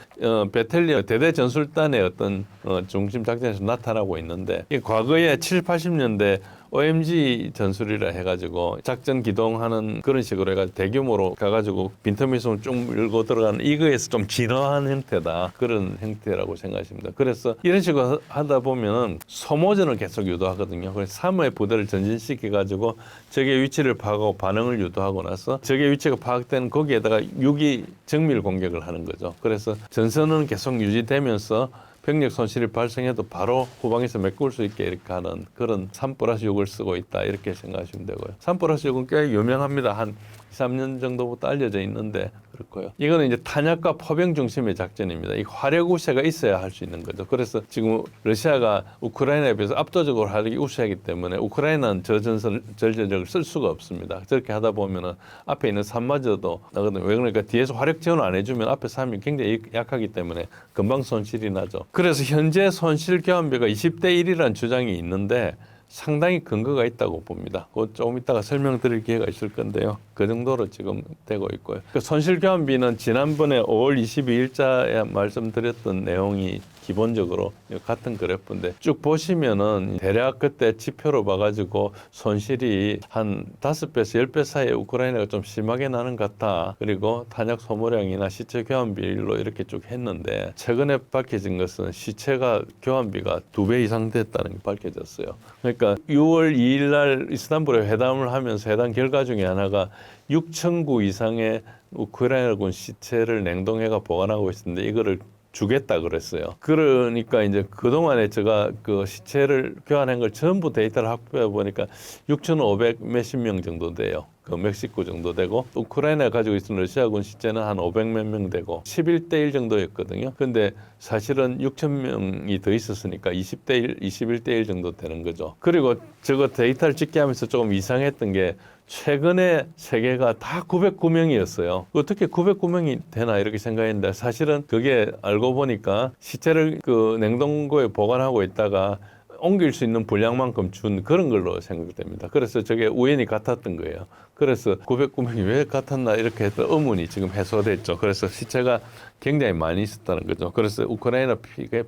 배탈리언 대대 전술단의 어떤 중심 작전에서 나타나고 있는데, 이 과거에 7, 80년대 OMG 전술이라 해가지고 작전 기동하는 그런 식으로 해가지고 대규모로 가가지고 빈틈 있으면 쭉 밀고 들어가는, 이거에서 좀 진화한 형태다, 그런 형태라고 생각하십니다. 그래서 이런 식으로 하다 보면은 소모전을 계속 유도하거든요. 그래서 3의 부대를 전진시켜가지고 적의 위치를 파악하고 반응을 유도하고 나서 적의 위치가 파악된 거기에다가 유기 정밀 공격을 하는 거죠. 그래서 전선은 계속 유지되면서 병력 손실이 발생해도 바로 후방에서 메꿀 수 있게 이렇게 하는 그런 3+6을 쓰고 있다, 이렇게 생각하시면 되고요. 3+6은 꽤 유명합니다. 한 2, 3년 정도부터 알려져 있는데 그렇고요. 이거는 이제 탄약과 포병 중심의 작전입니다. 이 화력 우세가 있어야 할 수 있는 거죠. 그래서 지금 러시아가 우크라이나에 비해서 압도적으로 화력이 우세하기 때문에 우크라이나는 저 전술을 쓸 수가 없습니다. 저렇게 하다 보면은 앞에 있는 산마저도 나거든요. 왜 그러니까 뒤에서 화력 지원을 안 해주면 앞에 산이 굉장히 약하기 때문에 금방 손실이 나죠. 그래서 현재 손실 교환비가 20대 1이라는 주장이 있는데, 상당히 근거가 있다고 봅니다. 그거 조금 이따가 설명드릴 기회가 있을 건데요. 그 정도로 지금 되고 있고요. 그 손실교환비는 지난번에 5월 22일자에 말씀드렸던 내용이 기본적으로 같은 그래프인데 쭉 보시면은 대략 그때 지표로 봐가지고 손실이 한 5배에서 10배 사이에 우크라이나가 좀 심하게 나는 것 같다. 그리고 탄약 소모량이나 시체 교환비로 이렇게 쭉 했는데 최근에 밝혀진 것은 시체가 교환비가 2배 이상 됐다는 게 밝혀졌어요. 그러니까 6월 2일 날 이스탄불에 회담을 하면서 해당 결과 중에 하나가 6천 구 이상의 우크라이나군 시체를 냉동해가 보관하고 있었는데 이거를 주겠다 그랬어요. 그러니까 이제 그동안에 제가 그 시체를 교환한 걸 전부 데이터를 확보해 보니까 6,500 몇십 명 정도 돼요. 그 멕시코 정도 되고 우크라이나가 가지고 있는 러시아군 시체는 한 500 몇 명 되고 11대 1 정도였거든요. 근데 사실은 6천 명이 더 있었으니까 20대 1, 21대 1 정도 되는 거죠. 그리고 저거 데이터를 찍게 하면서 조금 이상했던 게 최근에 세계가 다 909명이었어요. 어떻게 909명이 되나 이렇게 생각했는데 사실은 그게 알고 보니까 시체를 그 냉동고에 보관하고 있다가 옮길 수 있는 분량만큼 준 그런 걸로 생각됩니다. 그래서 저게 우연히 같았던 거예요. 그래서 909명이 왜 같았나 이렇게 했던 의문이 지금 해소됐죠. 그래서 시체가 굉장히 많이 있었다는 거죠. 그래서 우크라이나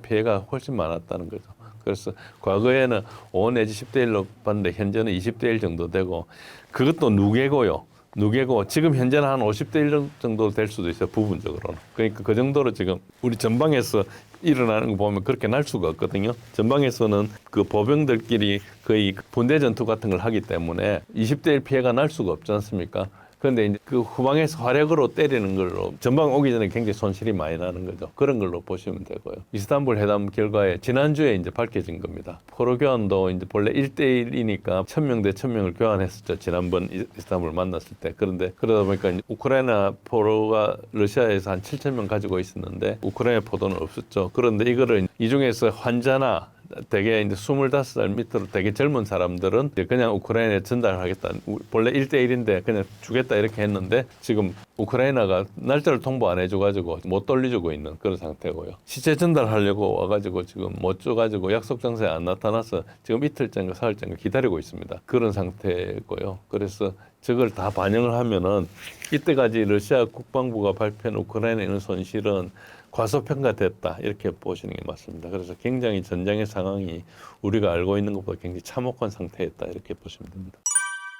피해가 훨씬 많았다는 거죠. 그래서 과거에는 5 내지 10대 1로 봤는데 현재는 20대 1 정도 되고 그것도 누계고요. 누계고 지금 현재는 한 50대 1 정도 될 수도 있어요. 부분적으로는. 그러니까 그 정도로 지금 우리 전방에서 일어나는 거 보면 그렇게 날 수가 없거든요. 전방에서는 그 보병들끼리 거의 분대 전투 같은 걸 하기 때문에 20대 1 피해가 날 수가 없지 않습니까? 그런데 이제 그 후방에서 화력으로 때리는 걸로 전방 오기 전에 굉장히 손실이 많이 나는 거죠. 그런 걸로 보시면 되고요. 이스탄불 회담 결과에 지난주에 이제 밝혀진 겁니다. 포로 교환도 이제 본래 1대1이니까 1000명 대 1000명을 교환했었죠. 지난번 이스탄불 만났을 때. 그런데 그러다 보니까 이제 우크라이나 포로가 러시아에서 한 7000명 가지고 있었는데 우크라이나 포로는 없었죠. 그런데 이거를 이 중에서 환자나 되게 이제 25살 밑으로 되게 젊은 사람들은 그냥 우크라이나에 전달하겠다. 본래 1대1인데 그냥 주겠다 이렇게 했는데 지금 우크라이나가 날짜를 통보 안 해줘가지고 못 돌려주고 있는 그런 상태고요. 시체 전달하려고 와가지고 지금 못 줘가지고 약속 장소에 안 나타나서 지금 이틀째인가 사흘째인가 기다리고 있습니다. 그런 상태고요. 그래서 저걸 다 반영을 하면은 이때까지 러시아 국방부가 발표한 우크라이나에 있는 손실은 과소평가됐다 이렇게 보시는 게 맞습니다. 그래서 굉장히 전장의 상황이 우리가 알고 있는 것보다 굉장히 참혹한 상태였다 이렇게 보시면 됩니다.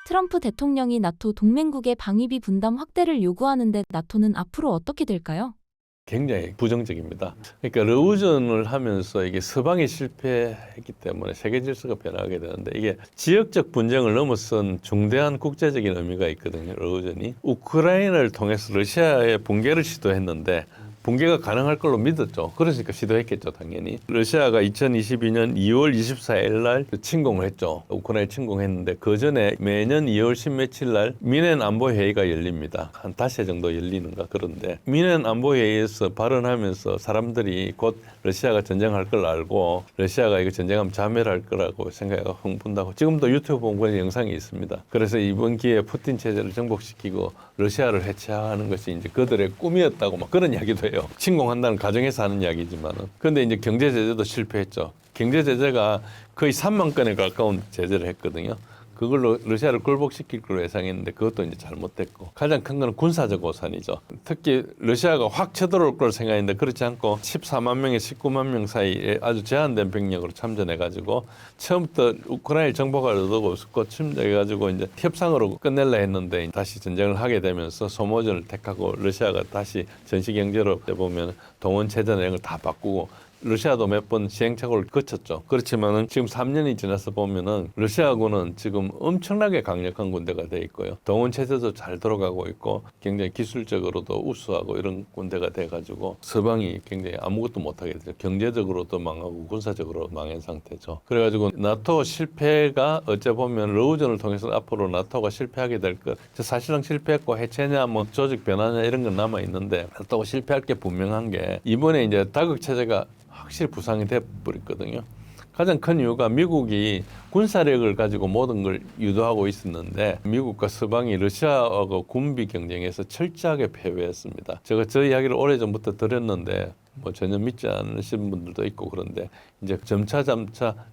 트럼프 대통령이 나토 동맹국의 방위비 분담 확대를 요구하는데 나토는 앞으로 어떻게 될까요? 굉장히 부정적입니다. 그러니까 러우전을 하면서 이게 서방이 실패했기 때문에 세계 질서가 변하게 되는데 이게 지역적 분쟁을 넘어선 중대한 국제적인 의미가 있거든요. 러우전이 우크라이나를 통해서 러시아의 붕괴를 시도했는데 붕괴가 가능할 걸로 믿었죠. 그러니까 시도했겠죠, 당연히. 러시아가 2022년 2월 24일 날 침공을 했죠. 우크라이나에 침공했는데 그 전에 매년 2월 10 며칠 날 미넨 안보 회의가 열립니다. 한 5회 정도 열리는가 그런데 미넨 안보 회의에서 발언하면서 사람들이 곧 러시아가 전쟁할 걸 알고 러시아가 이거 전쟁하면 자멸할 거라고 생각하고 흥분하고 지금도 유튜브 보면 그런 영상이 있습니다. 그래서 이번 기회에 푸틴 체제를 정복시키고 러시아를 해체하는 것이 이제 그들의 꿈이었다고 막 그런 이야기도 해요. 침공한다는 가정에서 하는 이야기지만은. 그런데 이제 경제 제재도 실패했죠. 경제 제재가 거의 3만 건에 가까운 제재를 했거든요. 그걸로 러시아를 굴복시킬 걸로 예상했는데 그것도 이제 잘못됐고 가장 큰 건 군사적 오산이죠. 특히 러시아가 확 쳐들어올 걸 생각했는데 그렇지 않고 14만 명에 19만 명 사이에 아주 제한된 병력으로 참전해가지고 처음부터 우크라이나 정보가 얻어고 없었고 침략해가지고 이제 협상으로 끝낼라 했는데 다시 전쟁을 하게 되면서 소모전을 택하고 러시아가 다시 전시 경제로 보면 동원 체전 이런 걸 다 바꾸고 러시아도 몇 번 시행착오를 거쳤죠. 그렇지만은 지금 3년이 지나서 보면은 러시아군은 지금 엄청나게 강력한 군대가 돼 있고요. 동원 체제도 잘 돌아가고 있고 굉장히 기술적으로도 우수하고 이런 군대가 돼가지고 서방이 굉장히 아무것도 못하게 되죠. 경제적으로도 망하고 군사적으로 망한 상태죠. 그래가지고 나토 실패가 어째 보면 러우전을 통해서 앞으로 나토가 실패하게 될 것. 사실상 실패했고 해체냐 뭐 조직 변화냐 이런 건 남아 있는데 나토가 실패할 게 분명한 게 이번에 이제 다극 체제가 확실히 부상이 돼버렸거든요. 가장 큰 이유가 미국이 군사력을 가지고 모든 걸 유도하고 있었는데 미국과 서방이 러시아하고 군비 경쟁에서 철저하게 패배했습니다. 제가 저 이야기를 오래전부터 드렸는데 뭐 전혀 믿지 않으시는 분들도 있고 그런데 이제 점차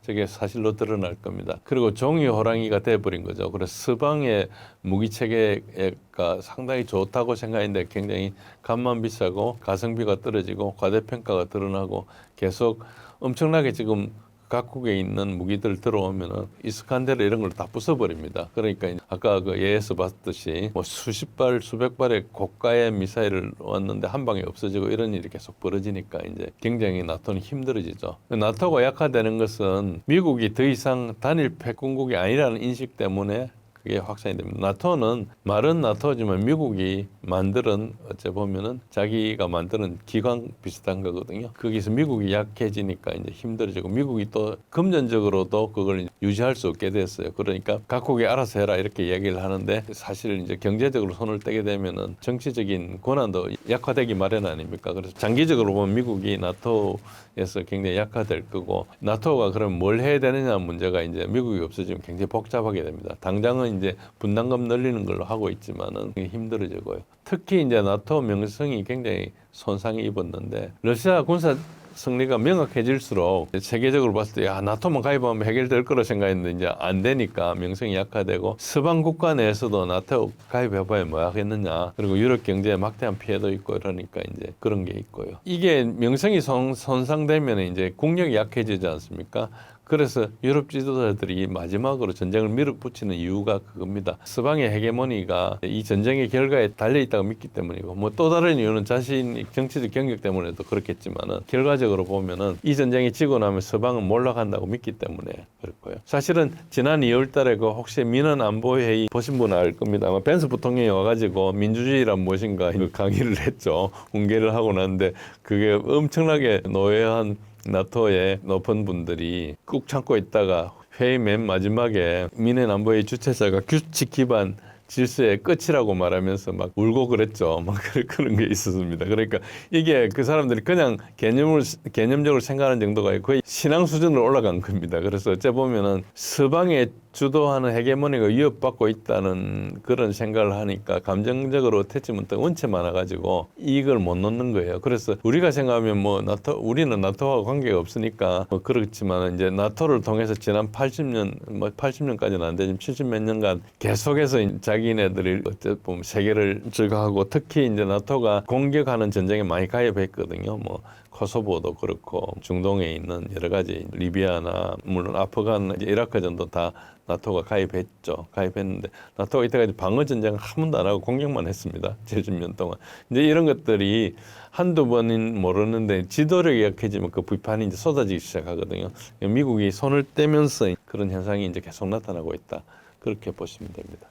저게 사실로 드러날 겁니다. 그리고 종이 호랑이가 돼버린 거죠. 그래서 서방의 무기 체계가 상당히 좋다고 생각했는데 굉장히 값만 비싸고 가성비가 떨어지고 과대평가가 드러나고 계속 엄청나게 지금 각국에 있는 무기들 들어오면은 이스칸데르 이런 걸 다 부숴버립니다. 그러니까 아까 그 예에서 봤듯이 뭐 수십 발, 수백 발의 고가의 미사일을 왔는데 한 방에 없어지고 이런 일이 계속 벌어지니까 이제 굉장히 나토는 힘들어지죠. 나토가 약화되는 것은 미국이 더 이상 단일 패권국이 아니라는 인식 때문에 그게 확산이 됩니다. 나토는 말은 나토지만 미국이 만드는 어째 보면은 자기가 만드는 기관 비슷한 거거든요. 거기서 미국이 약해지니까 이제 힘들어지고 미국이 또 금전적으로도 그걸 유지할 수 없게 됐어요. 그러니까 각국이 알아서 해라 이렇게 얘기를 하는데 사실 이제 경제적으로 손을 떼게 되면은 정치적인 권한도 약화되기 마련 아닙니까? 그래서 장기적으로 보면 미국이 나토에서 굉장히 약화될 거고 나토가 그럼 뭘 해야 되느냐 문제가 이제 미국이 없어지면 굉장히 복잡하게 됩니다. 당장은 이제 분담금 늘리는 걸로 하고 있지만은 힘들어지고요. 특히 이제 나토 명성이 굉장히 손상이 입었는데 러시아 군사 승리가 명확해질수록 세계적으로 봤을 때 야, 나토만 가입하면 해결될 거라 생각했는데 이제 안 되니까 명성이 약화되고 서방 국가 내에서도 나토 가입해봐야 뭐 하겠느냐. 그리고 유럽 경제에 막대한 피해도 있고 이러니까 이제 그런 게 있고요. 이게 명성이 손상되면 이제 국력이 약해지지 않습니까? 그래서 유럽 지도자들이 마지막으로 전쟁을 밀어붙이는 이유가 그겁니다. 서방의 헤게모니가 이 전쟁의 결과에 달려있다고 믿기 때문이고 뭐 또 다른 이유는 자신이 정치적 경력 때문에도 그렇겠지만은 결과적으로 보면은 이 전쟁이 지고 나면 서방은 몰락한다고 믿기 때문에 그럴 거예요. 사실은 지난 2월 달에 그 혹시 민원 안보 회의 보신 분은 알 겁니다. 아마 벤스 부통령이 와가지고 민주주의란 무엇인가 그 강의를 했죠. 훈계를 하고 났는데 그게 엄청나게 노예한 나토의 높은 분들이 꾹 참고 있다가 회의 맨 마지막에 민해 안보의 주최자가 규칙 기반 질서의 끝이라고 말하면서 막 울고 그랬죠. 막 그런 게 있었습니다. 그러니까 이게 그 사람들이 그냥 개념적으로 생각하는 정도가 아니고 거의 신앙 수준으로 올라간 겁니다. 그래서 어째 보면은 서방의 주도하는 헤게모니가 위협받고 있다는 그런 생각을 하니까 감정적으로 어태치먼트 원체 많아가지고 이걸 못 놓는 거예요. 그래서 우리가 생각하면 뭐 우리는 나토와 관계가 없으니까 뭐 그렇지만 이제 나토를 통해서 지난 80년 뭐 80년까지는 안 되지만 70몇 년간 계속해서 자기네들이 어째 보면 세계를 즐거워하고 특히 이제 나토가 공격하는 전쟁에 많이 가입했거든요. 뭐 코소보도 그렇고 중동에 있는 여러 가지 리비아나 물론 아프간, 이라크전도 다 나토가 가입했는데 나토가 이때까지 방어 전쟁을 한 번도 안 하고 공격만 했습니다. 70년 동안. 이제 이런 것들이 한두 번은 모르는데 지도력이 약해지면 그 비판이 이제 쏟아지기 시작하거든요. 미국이 손을 떼면서 그런 현상이 이제 계속 나타나고 있다. 그렇게 보시면 됩니다.